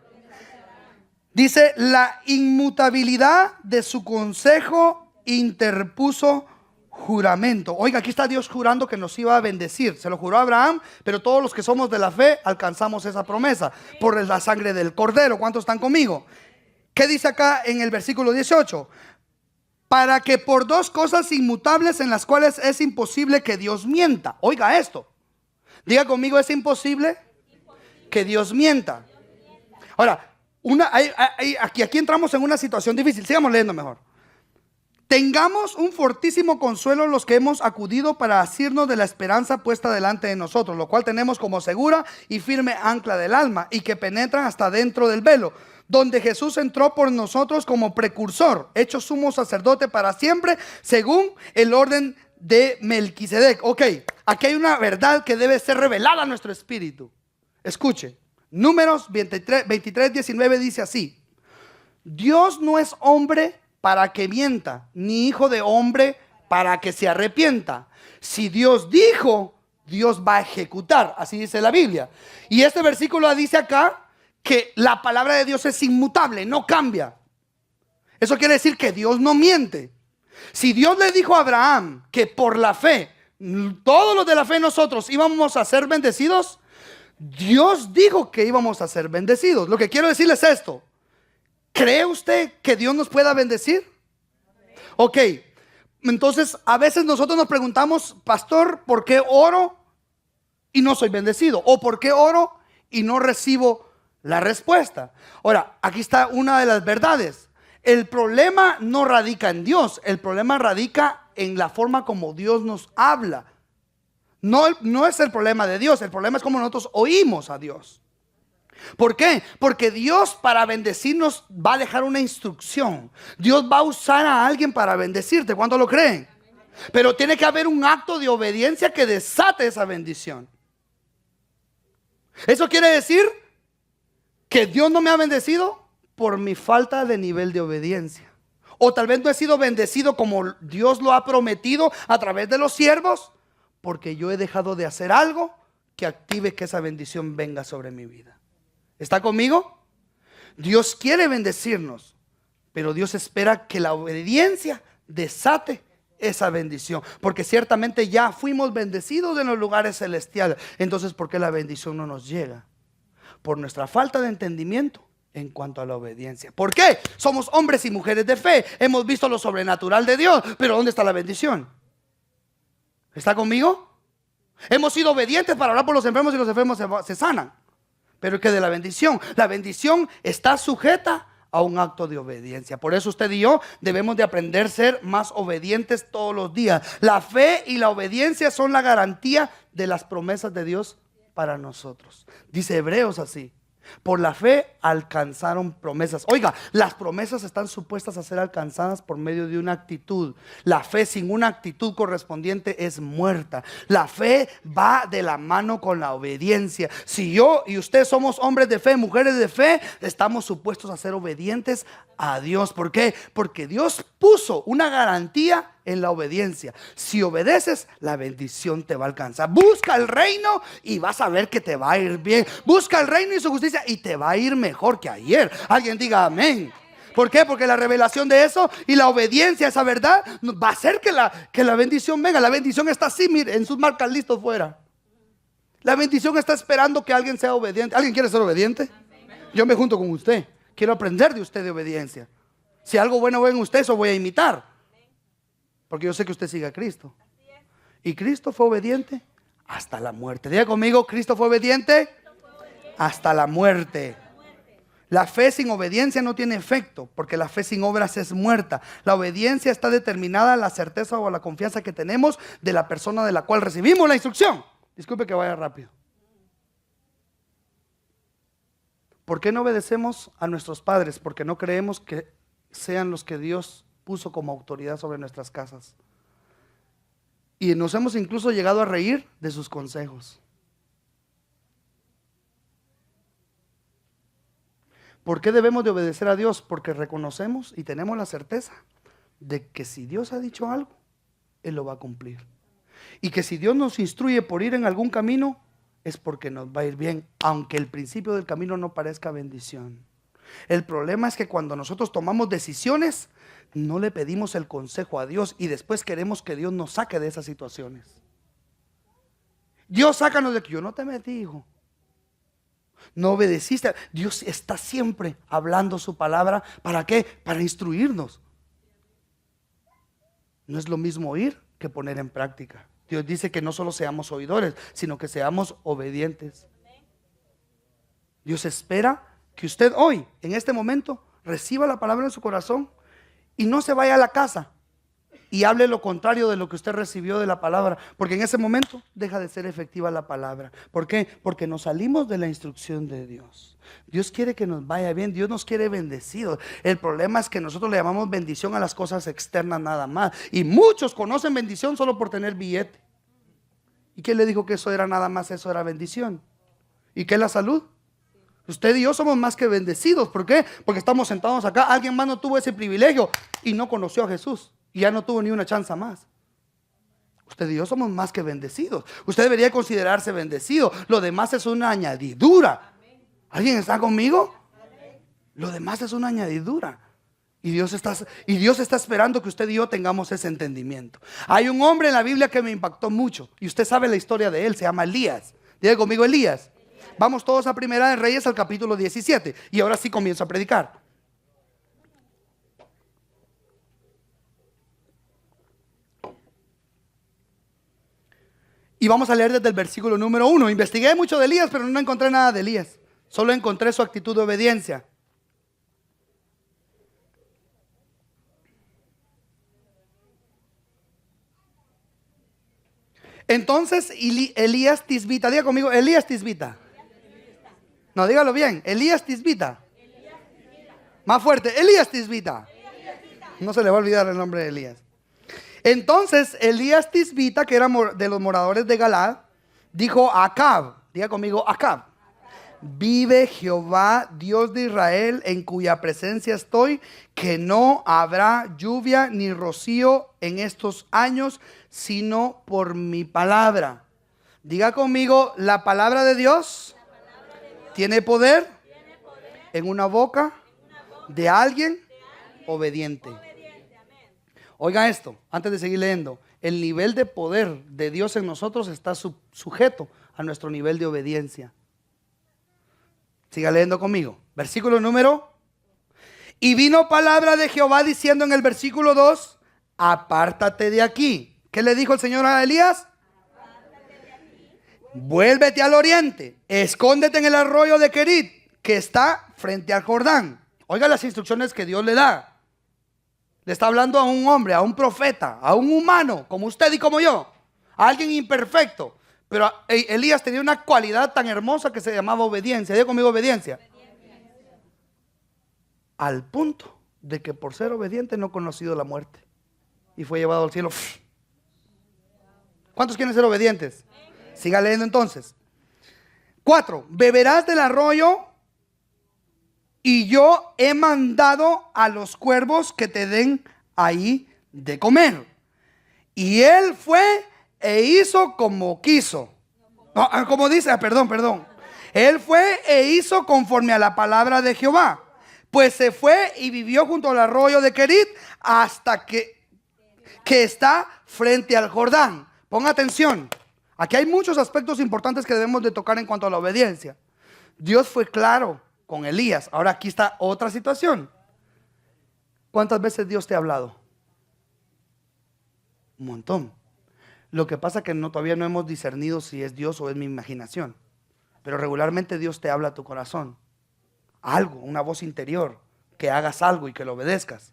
Dice: la inmutabilidad de su consejo interpuso juramento. Oiga, aquí está Dios jurando que nos iba a bendecir. Se lo juró a Abraham, pero todos los que somos de la fe alcanzamos esa promesa por la sangre del Cordero. ¿Cuántos están conmigo? ¿Qué dice acá en el versículo 18? Para que por dos cosas inmutables en las cuales es imposible que Dios mienta. Oiga esto. Diga conmigo: es imposible que Dios mienta. Ahora, aquí entramos en una situación difícil. Sigamos leyendo mejor. Tengamos un fortísimo consuelo los que hemos acudido para asirnos de la esperanza puesta delante de nosotros, lo cual tenemos como segura y firme ancla del alma, y que penetran hasta dentro del velo, donde Jesús entró por nosotros como precursor, hecho sumo sacerdote para siempre, según el orden de Melquisedec. Ok, aquí hay una verdad que debe ser revelada a nuestro espíritu. Escuche, Números 23, 19 dice así: Dios no es hombre para que mienta, ni hijo de hombre para que se arrepienta. Si Dios dijo, Dios va a ejecutar. Así dice la Biblia. Y este versículo dice acá que la palabra de Dios es inmutable, no cambia. Eso quiere decir que Dios no miente. Si Dios le dijo a Abraham que por la fe, todos los de la fe nosotros íbamos a ser bendecidos, Dios dijo que íbamos a ser bendecidos. Lo que quiero decirles es esto: ¿cree usted que Dios nos pueda bendecir? Ok, entonces a veces nosotros nos preguntamos: pastor, ¿por qué oro y no soy bendecido? ¿O por qué oro y no recibo la respuesta? Ahora, aquí está una de las verdades. El problema no radica en Dios, el problema radica en la forma como Dios nos habla. No es el problema de Dios, el problema es cómo nosotros oímos a Dios. ¿Por qué? Porque Dios, para bendecirnos, va a dejar una instrucción. Dios va a usar a alguien para bendecirte. ¿Cuántos lo creen? Pero tiene que haber un acto de obediencia que desate esa bendición. Eso quiere decir que Dios no me ha bendecido por mi falta de nivel de obediencia. O tal vez no he sido bendecido como Dios lo ha prometido a través de los siervos, porque yo he dejado de hacer algo que active que esa bendición venga sobre mi vida. ¿Está conmigo? Dios quiere bendecirnos, pero Dios espera que la obediencia desate esa bendición, porque ciertamente ya fuimos bendecidos en los lugares celestiales. Entonces, ¿por qué la bendición no nos llega? Por nuestra falta de entendimiento en cuanto a la obediencia. ¿Por qué? Somos hombres y mujeres de fe, hemos visto lo sobrenatural de Dios, pero ¿dónde está la bendición? ¿Está conmigo? Hemos sido obedientes para orar por los enfermos y los enfermos se sanan. Pero es que de la bendición está sujeta a un acto de obediencia. Por eso usted y yo debemos de aprender a ser más obedientes todos los días. La fe y la obediencia son la garantía de las promesas de Dios para nosotros. Dice Hebreos así: por la fe alcanzaron promesas. Oiga, las promesas están supuestas a ser alcanzadas por medio de una actitud. La fe sin una actitud correspondiente es muerta. La fe va de la mano con la obediencia. Si yo y usted somos hombres de fe, mujeres de fe, estamos supuestos a ser obedientes a Dios. ¿Por qué? Porque Dios puso una garantía en la obediencia. Si obedeces, la bendición te va a alcanzar. Busca el reino y vas a ver que te va a ir bien. Busca el reino y su justicia y te va a ir mejor que ayer. Alguien diga amén. ¿Por qué? Porque la revelación de eso y la obediencia a esa verdad va a hacer que la bendición venga. La bendición está así, mire, en sus marcas listos fuera. La bendición está esperando que alguien sea obediente. ¿Alguien quiere ser obediente? Yo me junto con usted. Quiero aprender de usted de obediencia. Si algo bueno ve en usted, eso voy a imitar. Porque yo sé que usted sigue a Cristo. Y Cristo fue obediente hasta la muerte. Diga conmigo: Cristo fue obediente hasta la muerte. La fe sin obediencia no tiene efecto, porque la fe sin obras es muerta. La obediencia está determinada a la certeza o a la confianza que tenemos de la persona de la cual recibimos la instrucción. Disculpe que vaya rápido. ¿Por qué no obedecemos a nuestros padres? Porque no creemos que sean los que Dios puso como autoridad sobre nuestras casas. Y nos hemos incluso llegado a reír de sus consejos. ¿Por qué debemos de obedecer a Dios? Porque reconocemos y tenemos la certeza de que si Dios ha dicho algo, Él lo va a cumplir. Y que si Dios nos instruye por ir en algún camino, es porque nos va a ir bien, aunque el principio del camino no parezca bendición. El problema es que cuando nosotros tomamos decisiones, no le pedimos el consejo a Dios y después queremos que Dios nos saque de esas situaciones. Dios, sácanos de aquí. Yo no te metí, hijo. No obedeciste. Dios está siempre hablando su palabra. ¿Para qué? Para instruirnos. No es lo mismo oír que poner en práctica. Dios dice que no solo seamos oidores, sino que seamos obedientes. Dios espera que usted hoy, en este momento, reciba la palabra en su corazón y no se vaya a la casa y hable lo contrario de lo que usted recibió de la palabra, porque en ese momento deja de ser efectiva la palabra. ¿Por qué? Porque nos salimos de la instrucción de Dios. Dios quiere que nos vaya bien, Dios nos quiere bendecidos. El problema es que nosotros le llamamos bendición a las cosas externas nada más, y muchos conocen bendición solo por tener billete. ¿Y quién le dijo que eso era nada más, eso era bendición? ¿Y qué es la salud? Usted y yo somos más que bendecidos. ¿Por qué? Porque estamos sentados acá. Alguien más no tuvo ese privilegio y no conoció a Jesús y ya no tuvo ni una chance más. Usted y yo somos más que bendecidos. Usted debería considerarse bendecido. Lo demás es una añadidura. ¿Alguien está conmigo? Lo demás es una añadidura. Y Dios está esperando que usted y yo tengamos ese entendimiento. Hay un hombre en la Biblia que me impactó mucho y usted sabe la historia de él. Se llama Elías. Diga conmigo, Elías. Vamos todos a Primera de Reyes al capítulo 17. Y ahora sí comienzo a predicar. Y vamos a leer desde el versículo número 1. Investigué mucho de Elías, pero no encontré nada de Elías. Solo encontré su actitud de obediencia. Entonces Elías Tisbita, diga conmigo, Elías Tisbita. No, dígalo bien, Elías Tisbita. Más fuerte, Elías Tisbita. No se le va a olvidar el nombre de Elías. Entonces Elías Tisbita, que era de los moradores de Galaad, dijo a Acab, diga conmigo Acab: vive Jehová, Dios de Israel, en cuya presencia estoy, que no habrá lluvia ni rocío en estos años, sino por mi palabra. Diga conmigo, la palabra de Dios tiene poder en una boca de alguien obediente. Oiga esto, antes de seguir leyendo. El nivel de poder de Dios en nosotros está sujeto a nuestro nivel de obediencia. Siga leyendo conmigo. Versículo número. Y vino palabra de Jehová diciendo en el versículo 2: apártate de aquí. ¿Qué le dijo el Señor a Elías? Vuélvete al oriente, escóndete en el arroyo de Querit, que está frente al Jordán. Oiga las instrucciones que Dios le da. Le está hablando a un hombre, a un profeta, a un humano, como usted y como yo, a alguien imperfecto. Pero Elías tenía una cualidad tan hermosa que se llamaba obediencia. Diga conmigo, obediencia. Al punto de que por ser obediente no ha conocido la muerte y fue llevado al cielo. ¿Cuántos quieren ser obedientes? Siga leyendo entonces. 4. Beberás del arroyo, y yo he mandado a los cuervos que te den ahí de comer. Y él fue e hizo como quiso. No, como dice, perdón. Él fue e hizo conforme a la palabra de Jehová. Pues se fue y vivió junto al arroyo de Querit hasta que está frente al Jordán. Ponga atención. Aquí hay muchos aspectos importantes que debemos de tocar en cuanto a la obediencia. Dios fue claro con Elías. Ahora aquí está otra situación. ¿Cuántas veces Dios te ha hablado? Un montón. Lo que pasa es que todavía no hemos discernido si es Dios o es mi imaginación. Pero regularmente Dios te habla a tu corazón. Algo, una voz interior, que hagas algo y que lo obedezcas.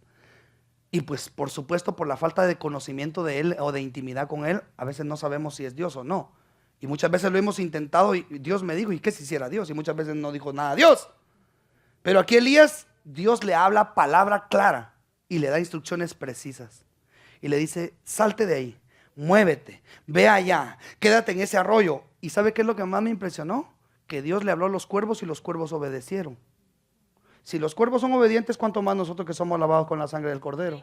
Y pues por supuesto por la falta de conocimiento de Él o de intimidad con Él, a veces no sabemos si es Dios o no. Y muchas veces lo hemos intentado y Dios me dijo, ¿y qué si hiciera Dios? Y muchas veces no dijo nada Dios. Pero aquí Elías, Dios le habla palabra clara y le da instrucciones precisas. Y le dice, salte de ahí, muévete, ve allá, quédate en ese arroyo. ¿Y sabe qué es lo que más me impresionó? Que Dios le habló a los cuervos y los cuervos obedecieron. Si los cuervos son obedientes, ¿cuánto más nosotros que somos lavados con la sangre del Cordero?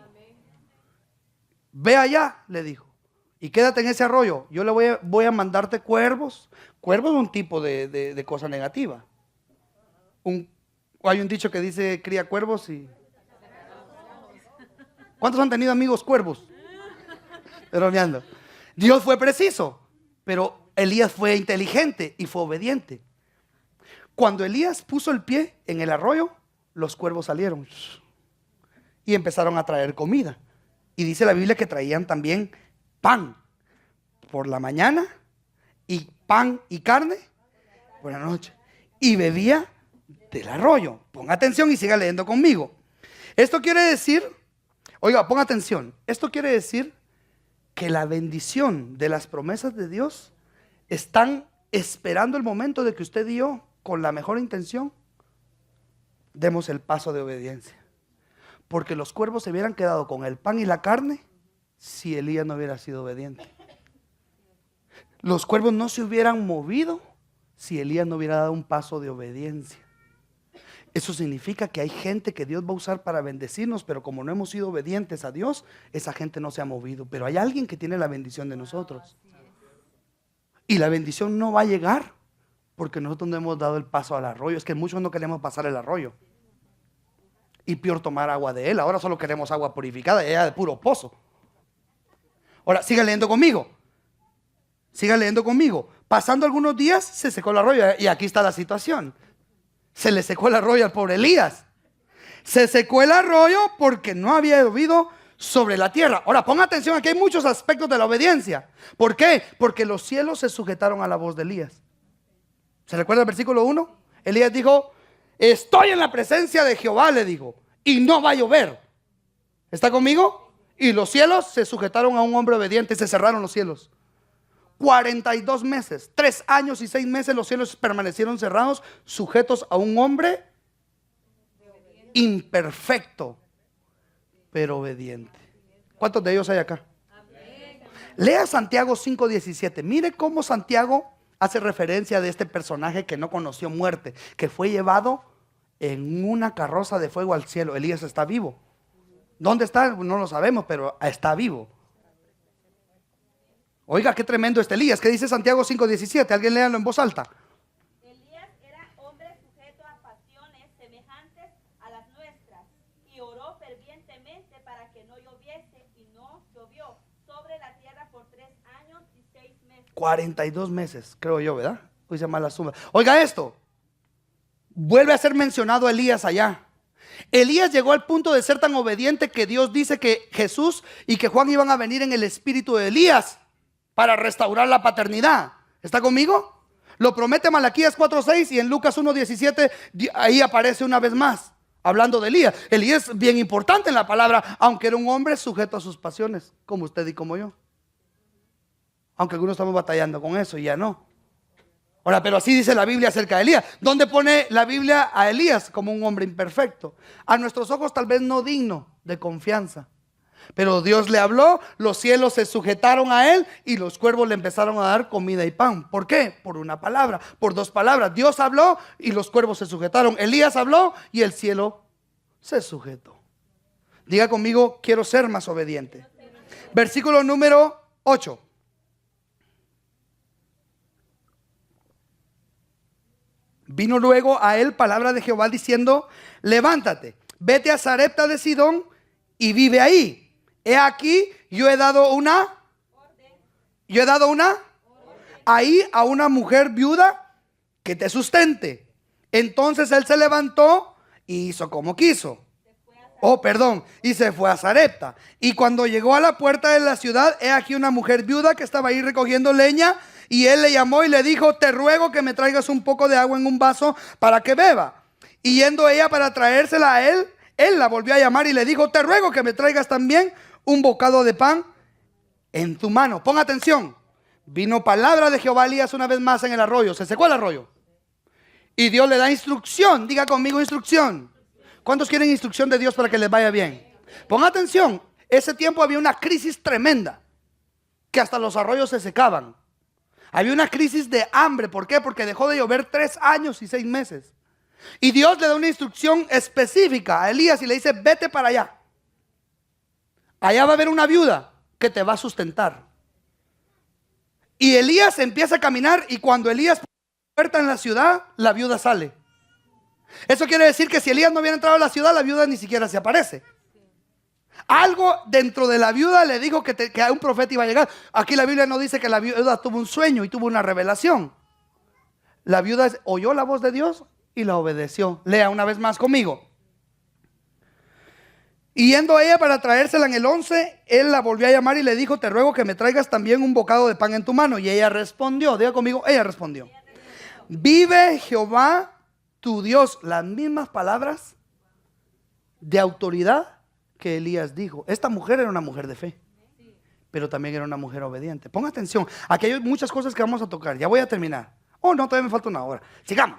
Ve allá, le dijo, y quédate en ese arroyo. Yo le voy a mandarte cuervos. Cuervos es un tipo de cosa negativa. Hay un dicho que dice, cría cuervos y... ¿Cuántos han tenido amigos cuervos? Bromeando. Dios fue preciso, pero Elías fue inteligente y fue obediente. Cuando Elías puso el pie en el arroyo, los cuervos salieron y empezaron a traer comida. Y dice la Biblia que traían también pan por la mañana y pan y carne por la noche. Y bebía del arroyo. Ponga atención y siga leyendo conmigo. Esto quiere decir, oiga, ponga atención. Esto quiere decir que la bendición de las promesas de Dios están esperando el momento de que usted y yo, con la mejor intención, demos el paso de obediencia. Porque los cuervos se hubieran quedado con el pan y la carne si Elías no hubiera sido obediente. Los cuervos no se hubieran movido si Elías no hubiera dado un paso de obediencia. Eso significa que hay gente que Dios va a usar para bendecirnos, pero como no hemos sido obedientes a Dios, esa gente no se ha movido. Pero hay alguien que tiene la bendición de nosotros. Y la bendición no va a llegar porque nosotros no hemos dado el paso al arroyo. Es que muchos no queremos pasar el arroyo. Y peor tomar agua de él. Ahora solo queremos agua purificada, ella de puro pozo. Ahora, sigan leyendo conmigo. Sigan leyendo conmigo. Pasando algunos días, se secó el arroyo. Y aquí está la situación. Se le secó el arroyo al pobre Elías. Se secó el arroyo porque no había llovido sobre la tierra. Ahora, ponga atención, aquí hay muchos aspectos de la obediencia. ¿Por qué? Porque los cielos se sujetaron a la voz de Elías. ¿Se recuerda el versículo 1? Elías dijo, estoy en la presencia de Jehová, le dijo, y no va a llover. ¿Está conmigo? Y los cielos se sujetaron a un hombre obediente, se cerraron los cielos. 42 meses, 3 años y 6 meses los cielos permanecieron cerrados, sujetos a un hombre imperfecto, pero obediente. ¿Cuántos de ellos hay acá? Lea Santiago 5:17. Mire cómo Santiago hace referencia de este personaje que no conoció muerte, que fue llevado en una carroza de fuego al cielo. Elías está vivo. ¿Dónde está? No lo sabemos, pero está vivo. Oiga, qué tremendo este Elías. ¿Qué dice Santiago 5:17? Alguien léalo en voz alta. Elías era hombre sujeto a pasiones semejantes a las nuestras y oró fervientemente para que no lloviese y no llovió sobre la tierra por 3 años y 6 meses. 42 meses, creo yo, ¿verdad? Hoy se llama la suma. Oiga esto. Vuelve a ser mencionado Elías allá. Elías llegó al punto de ser tan obediente que Dios dice que Jesús y que Juan iban a venir en el espíritu de Elías para restaurar la paternidad. ¿Está conmigo? Lo promete Malaquías 4:6 y en Lucas 1:17 ahí aparece una vez más hablando de Elías. Elías es bien importante en la palabra, aunque era un hombre sujeto a sus pasiones, como usted y como yo. Aunque algunos estamos batallando con eso y ya no. Ahora, pero así dice la Biblia acerca de Elías. ¿Dónde pone la Biblia a Elías? Como un hombre imperfecto. A nuestros ojos tal vez no digno de confianza. Pero Dios le habló, los cielos se sujetaron a él y los cuervos le empezaron a dar comida y pan. ¿Por qué? Por una palabra, por 2 palabras. Dios habló y los cuervos se sujetaron. Elías habló y el cielo se sujetó. Diga conmigo, quiero ser más obediente. Versículo número 8. Vino luego a él palabra de Jehová diciendo, levántate, vete a Sarepta de Sidón y vive ahí. He aquí, yo he dado una ahí a una mujer viuda que te sustente. Entonces él se levantó y hizo como quiso. Y se fue a Sarepta. Y cuando llegó a la puerta de la ciudad, he aquí una mujer viuda que estaba ahí recogiendo leña Y él le llamó y le dijo: te ruego que me traigas un poco de agua en un vaso para que beba. Y yendo ella para traérsela a él, él la volvió a llamar y le dijo: te ruego que me traigas también un bocado de pan en tu mano. Ponga atención. Vino palabra de Jehová a Elías una vez más en el arroyo. Se secó el arroyo. Y Dios le da instrucción. Diga conmigo: instrucción. ¿Cuántos quieren instrucción de Dios para que les vaya bien? Ponga atención. Ese tiempo había una crisis tremenda, que hasta los arroyos se secaban. Había una crisis de hambre. ¿Por qué? Porque dejó de llover 3 años y 6 meses. Y Dios le da una instrucción específica a Elías y le dice: vete para allá. Allá va a haber una viuda que te va a sustentar. Y Elías empieza a caminar, y cuando Elías pone la puerta en la ciudad, la viuda sale. Eso quiere decir que si Elías no hubiera entrado a la ciudad, la viuda ni siquiera se aparece. Algo dentro de la viuda le dijo que un profeta iba a llegar. Aquí la Biblia no dice que la viuda tuvo un sueño y tuvo una revelación. La viuda oyó la voz de Dios y la obedeció. Lea una vez más conmigo. Y yendo ella para traérsela en el 11, él la volvió a llamar y le dijo: te ruego que me traigas también un bocado de pan en tu mano. Y ella respondió, diga conmigo, ella respondió: vive Jehová tu Dios. Las mismas palabras de autoridad que Elías dijo. Esta mujer era una mujer de fe, pero también era una mujer obediente. Ponga atención, aquí hay muchas cosas que vamos a tocar. Ya voy a terminar. Oh, no, todavía me falta una hora. Sigamos.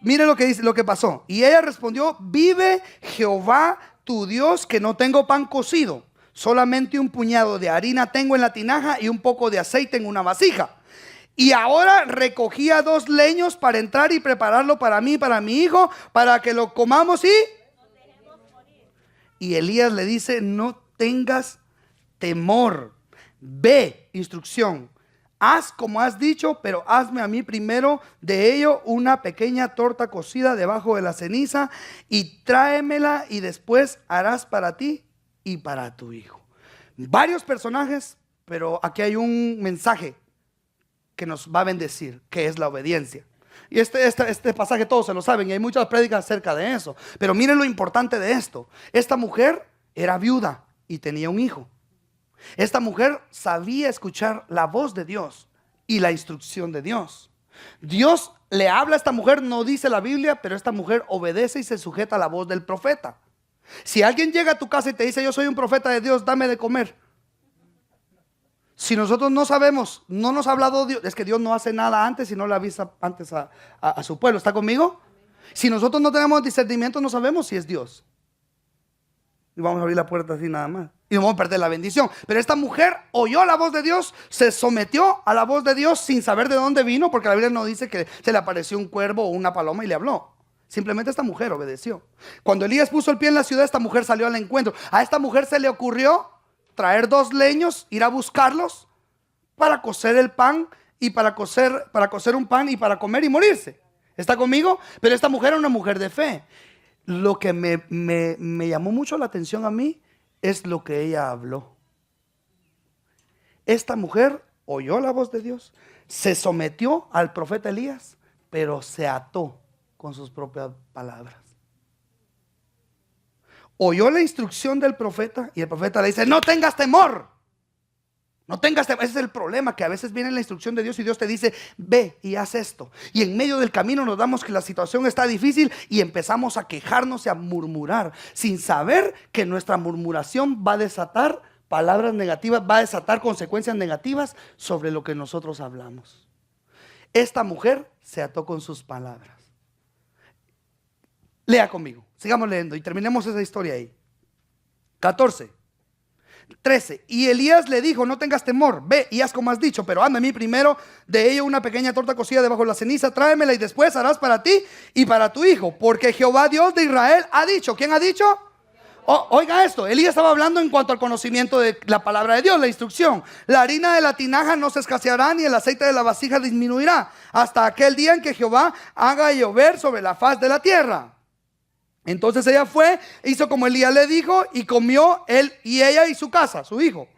Mire lo que dice, lo que pasó. Y ella respondió: vive Jehová tu Dios, que no tengo pan cocido, solamente un puñado de harina tengo en la tinaja y un poco de aceite en una vasija. Y ahora recogía 2 leños para entrar y prepararlo para mí y para mi hijo, para que lo comamos y Elías le dice: no tengas temor, ve, instrucción, haz como has dicho, pero hazme a mí primero de ello una pequeña torta cocida debajo de la ceniza y tráemela, y después harás para ti y para tu hijo. Varios personajes, pero aquí hay un mensaje que nos va a bendecir, que es la obediencia. Y este pasaje todos se lo saben, y hay muchas prédicas acerca de eso. Pero miren lo importante de esto. Esta mujer era viuda y tenía un hijo. Esta mujer sabía escuchar la voz de Dios y la instrucción de Dios. Dios le habla a esta mujer, no dice la Biblia, pero esta mujer obedece y se sujeta a la voz del profeta. Si alguien llega a tu casa y te dice: yo soy un profeta de Dios, dame de comer. Si nosotros no sabemos, no nos ha hablado Dios, es que Dios no hace nada antes y no le avisa antes a su pueblo. ¿Está conmigo? Si nosotros no tenemos discernimiento, no sabemos si es Dios. Y vamos a abrir la puerta así nada más, y vamos a perder la bendición. Pero esta mujer oyó la voz de Dios, se sometió a la voz de Dios sin saber de dónde vino, porque la Biblia no dice que se le apareció un cuervo o una paloma y le habló. Simplemente esta mujer obedeció. Cuando Elías puso el pie en la ciudad, esta mujer salió al encuentro. A esta mujer se le ocurrió traer 2 leños, ir a buscarlos para cocer el pan y para cocer un pan y para comer y morirse. ¿Está conmigo? Pero esta mujer era una mujer de fe. Lo que me llamó mucho la atención a mí es lo que ella habló. Esta mujer oyó la voz de Dios, se sometió al profeta Elías, pero se ató con sus propias palabras. Oyó la instrucción del profeta y el profeta le dice: no tengas temor. No tengas temor. Ese es el problema, que a veces viene la instrucción de Dios y Dios te dice: ve y haz esto. Y en medio del camino nos damos que la situación está difícil y empezamos a quejarnos y a murmurar, sin saber que nuestra murmuración va a desatar palabras negativas, va a desatar consecuencias negativas sobre lo que nosotros hablamos. Esta mujer se ató con sus palabras. Lea conmigo, sigamos leyendo y terminemos esa historia ahí. 14, 13. Y Elías le dijo: no tengas temor, ve y haz como has dicho, pero hazme a mí primero de ello una pequeña torta cocida debajo de la ceniza, tráemela y después harás para ti y para tu hijo, porque Jehová Dios de Israel ha dicho. ¿Quién ha dicho? Oiga esto, Elías estaba hablando en cuanto al conocimiento de la palabra de Dios, la instrucción. La harina de la tinaja no se escaseará, ni el aceite de la vasija disminuirá, hasta aquel día en que Jehová haga llover sobre la faz de la tierra. Entonces ella fue, hizo como Elías le dijo, y comió él y ella y su casa, su hijo,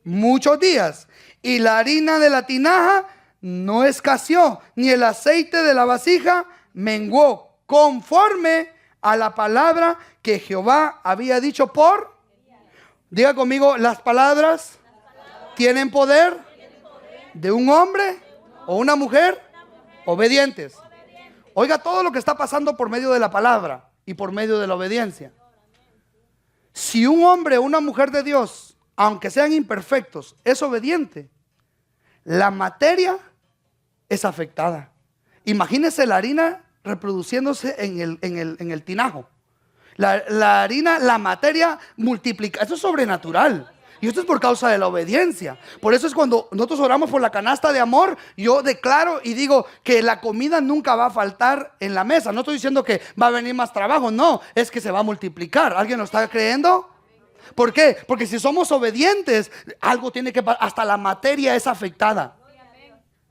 muchos días. Y la harina de la tinaja no escaseó, ni el aceite de la vasija menguó, conforme a la palabra que Jehová había dicho diga conmigo, las palabras tienen poder de un hombre o una mujer obedientes. Oiga todo lo que está pasando por medio de la palabra y por medio de la obediencia. Si un hombre o una mujer de Dios, aunque sean imperfectos, es obediente, la materia es afectada. Imagínese la harina reproduciéndose en el tinajo. La harina, la materia multiplica. Esto es sobrenatural. Y esto es por causa de la obediencia. Por eso es cuando nosotros oramos por la canasta de amor, yo declaro y digo que la comida nunca va a faltar en la mesa. No estoy diciendo que va a venir más trabajo, no, es que se va a multiplicar. ¿Alguien lo está creyendo? ¿Por qué? Porque si somos obedientes, algo tiene que pasar. Hasta la materia es afectada.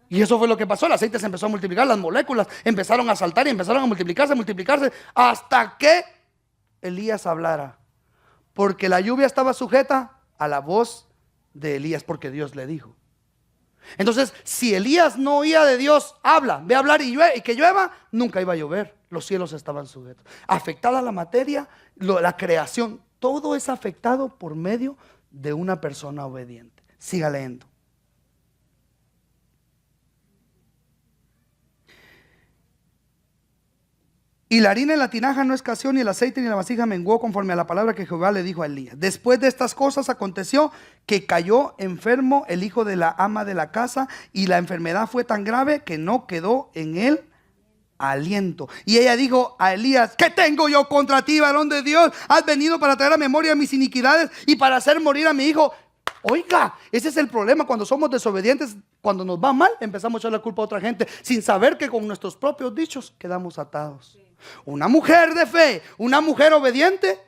Y eso fue lo que pasó. El aceite se empezó a multiplicar, las moléculas empezaron a saltar y empezaron a multiplicarse, hasta que Elías hablara. Porque la lluvia estaba sujeta a la voz de Elías, porque Dios le dijo. Entonces, si Elías no oía de Dios, habla, ve a hablar y que llueva, nunca iba a llover. Los cielos estaban sujetos. Afectada la materia, la creación, todo es afectado por medio de una persona obediente. Siga leyendo. Y la harina en la tinaja no escaseó, ni el aceite ni la vasija menguó, conforme a la palabra que Jehová le dijo a Elías. Después de estas cosas aconteció que cayó enfermo el hijo de la ama de la casa, y la enfermedad fue tan grave que no quedó en él aliento. Y ella dijo a Elías: ¿qué tengo yo contra ti, varón de Dios? Has venido para traer a memoria mis iniquidades y para hacer morir a mi hijo. Oiga, ese es el problema cuando somos desobedientes. Cuando nos va mal, empezamos a echar la culpa a otra gente, sin saber que con nuestros propios dichos quedamos atados. Una mujer de fe, una mujer obediente,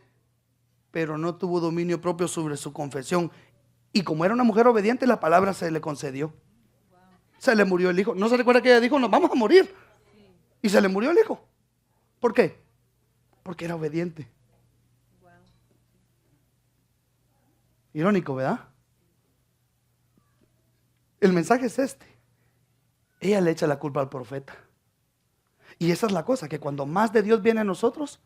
pero no tuvo dominio propio sobre su confesión. Y como era una mujer obediente, la palabra se le concedió. Se le murió el hijo. ¿No se recuerda que ella dijo: nos vamos a morir? Y se le murió el hijo. ¿Por qué? Porque era obediente. Irónico, ¿verdad? El mensaje es este. Ella le echa la culpa al profeta. Y esa es la cosa, que cuando más de Dios viene a nosotros,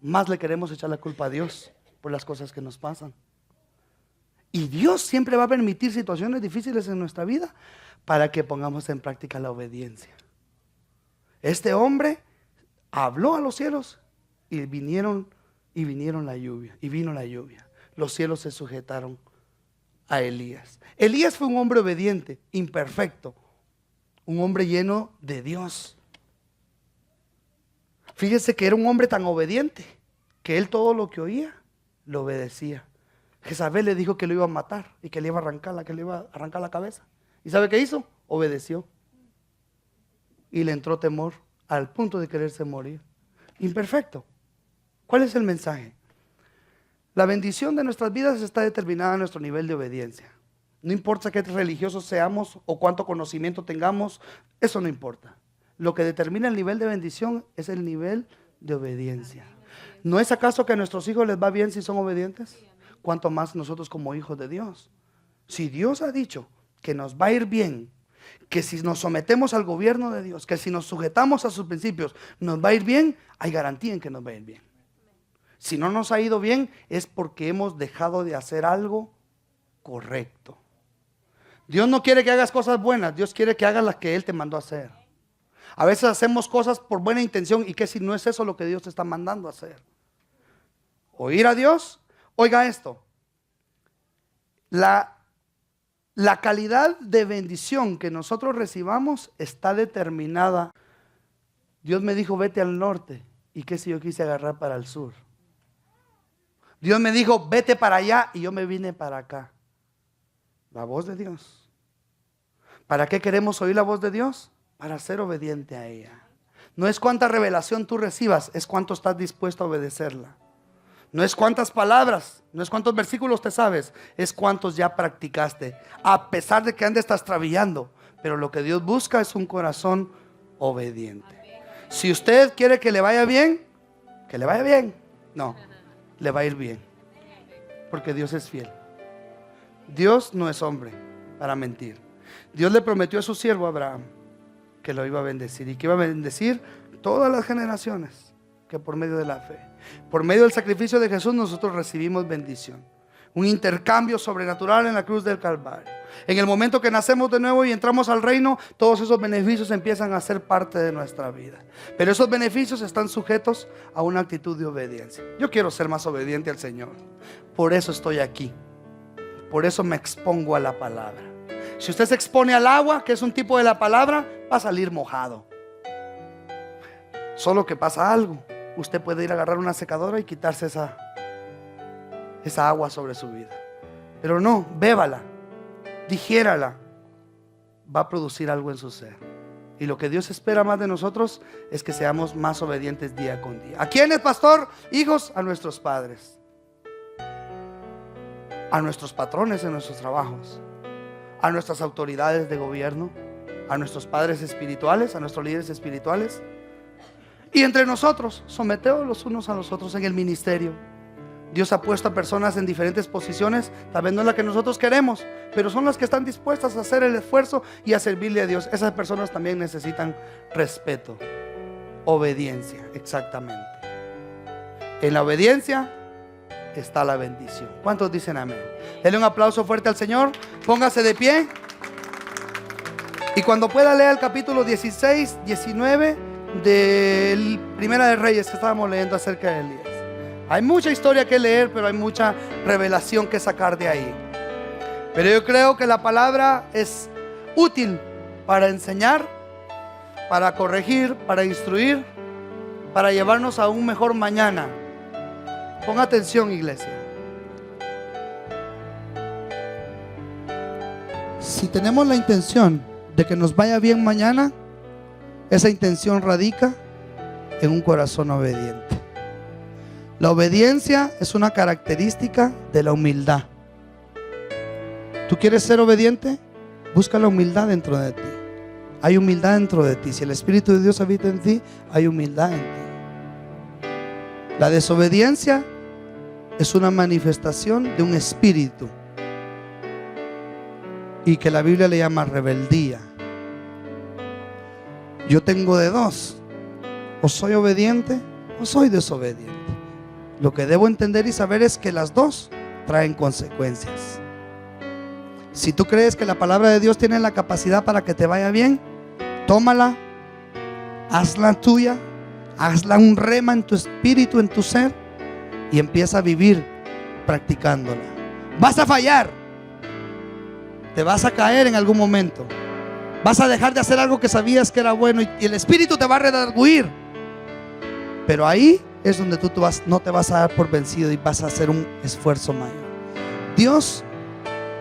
más le queremos echar la culpa a Dios por las cosas que nos pasan. Y Dios siempre va a permitir situaciones difíciles en nuestra vida para que pongamos en práctica la obediencia. Este hombre habló a los cielos y vino la lluvia. Los cielos se sujetaron a Elías. Elías fue un hombre obediente, imperfecto, un hombre lleno de Dios. Fíjese que era un hombre tan obediente que él todo lo que oía lo obedecía. Jezabel le dijo que lo iba a matar y que le iba a arrancar la cabeza. ¿Y sabe qué hizo? Obedeció. Y le entró temor al punto de quererse morir. Imperfecto. ¿Cuál es el mensaje? La bendición de nuestras vidas está determinada en nuestro nivel de obediencia. No importa qué religiosos seamos o cuánto conocimiento tengamos, eso no importa. Lo que determina el nivel de bendición es el nivel de obediencia. ¿No es acaso que a nuestros hijos les va bien si son obedientes? Cuanto más nosotros como hijos de Dios. Si Dios ha dicho que nos va a ir bien, que si nos sometemos al gobierno de Dios, que si nos sujetamos a sus principios, nos va a ir bien, hay garantía en que nos va a ir bien. Si no nos ha ido bien, es porque hemos dejado de hacer algo correcto. Dios no quiere que hagas cosas buenas, Dios quiere que hagas las que Él te mandó a hacer. A veces hacemos cosas por buena intención, y que si no es eso lo que Dios te está mandando a hacer. Oír a Dios. Oiga esto. La calidad de bendición que nosotros recibamos está determinada. Dios me dijo: vete al norte. ¿Y qué si yo quise agarrar para el sur? Dios me dijo: vete para allá, y yo me vine para acá. La voz de Dios. ¿Para qué queremos oír la voz de Dios? Para ser obediente a ella. No es cuánta revelación tú recibas, es cuánto estás dispuesto a obedecerla. No es cuántas palabras, no es cuántos versículos te sabes, es cuántos ya practicaste, a pesar de que andes trastabillando. Pero lo que Dios busca es un corazón obediente. Si usted quiere que le vaya bien, que le vaya bien. No, le va a ir bien, porque Dios es fiel. Dios no es hombre para mentir. Dios le prometió a su siervo Abraham que lo iba a bendecir, y que iba a bendecir todas las generaciones, que por medio de la fe, por medio del sacrificio de Jesús, nosotros recibimos bendición. un intercambio sobrenatural en la cruz del Calvario. En el momento que nacemos de nuevo y entramos al reino, todos esos beneficios empiezan a ser parte de nuestra vida. Pero esos beneficios están sujetos a una actitud de obediencia. Yo quiero ser más obediente al Señor. Por eso estoy aquí. Por eso me expongo a la palabra. Si usted se expone al agua, que es un tipo de la palabra, va a salir mojado. Solo que pasa algo. Usted puede ir a agarrar una secadora y quitarse esa agua sobre su vida. Pero no, bébala, digiérala. Va a producir algo en su ser. Y lo que Dios espera más de nosotros es que seamos más obedientes día con día. ¿A quiénes, pastor? Hijos, a nuestros padres, a nuestros patrones en nuestros trabajos, a nuestras autoridades de gobierno, a nuestros padres espirituales, a nuestros líderes espirituales. Y entre nosotros, someteos los unos a los otros en el ministerio. Dios ha puesto a personas en diferentes posiciones. Tal vez no es la que nosotros queremos, pero son las que están dispuestas a hacer el esfuerzo y a servirle a Dios. Esas personas también necesitan respeto, obediencia, exactamente. En la obediencia está la bendición. ¿Cuántos dicen amén? Denle un aplauso fuerte al Señor. Póngase de pie. Y cuando pueda, lea el capítulo 16, 19 de Primera de Reyes que estábamos leyendo acerca de Elías. Hay mucha historia que leer, pero hay mucha revelación que sacar de ahí. Pero yo creo que la palabra es útil para enseñar, para corregir, para instruir, para llevarnos a un mejor mañana. Ponga atención, iglesia. Si tenemos la intención de que nos vaya bien mañana, esa intención radica en un corazón obediente. La obediencia es una característica de la humildad. ¿Tú quieres ser obediente? Busca la humildad dentro de ti. Hay humildad dentro de ti. Si el Espíritu de Dios habita en ti, hay humildad en ti. La desobediencia es una manifestación de un espíritu y que la Biblia le llama rebeldía. Yo tengo de dos: o soy obediente o soy desobediente. Lo que debo entender y saber es que las dos traen consecuencias. Si tú crees que la palabra de Dios tiene la capacidad para que te vaya bien, tómala, hazla tuya, hazla un rema en tu espíritu, en tu ser, y empieza a vivir practicándola. Vas a fallar, te vas a caer en algún momento, vas a dejar de hacer algo que sabías que era bueno y el espíritu te va a redarguir. Pero ahí es donde tú no te vas a dar por vencido y vas a hacer un esfuerzo mayor. Dios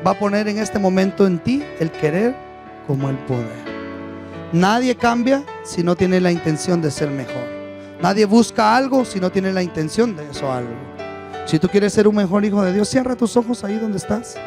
va a poner en este momento en ti el querer como el poder. Nadie cambia si no tiene la intención de ser mejor. Nadie busca algo si no tiene la intención de eso algo. Si tú quieres ser un mejor hijo de Dios, cierra tus ojos ahí donde estás.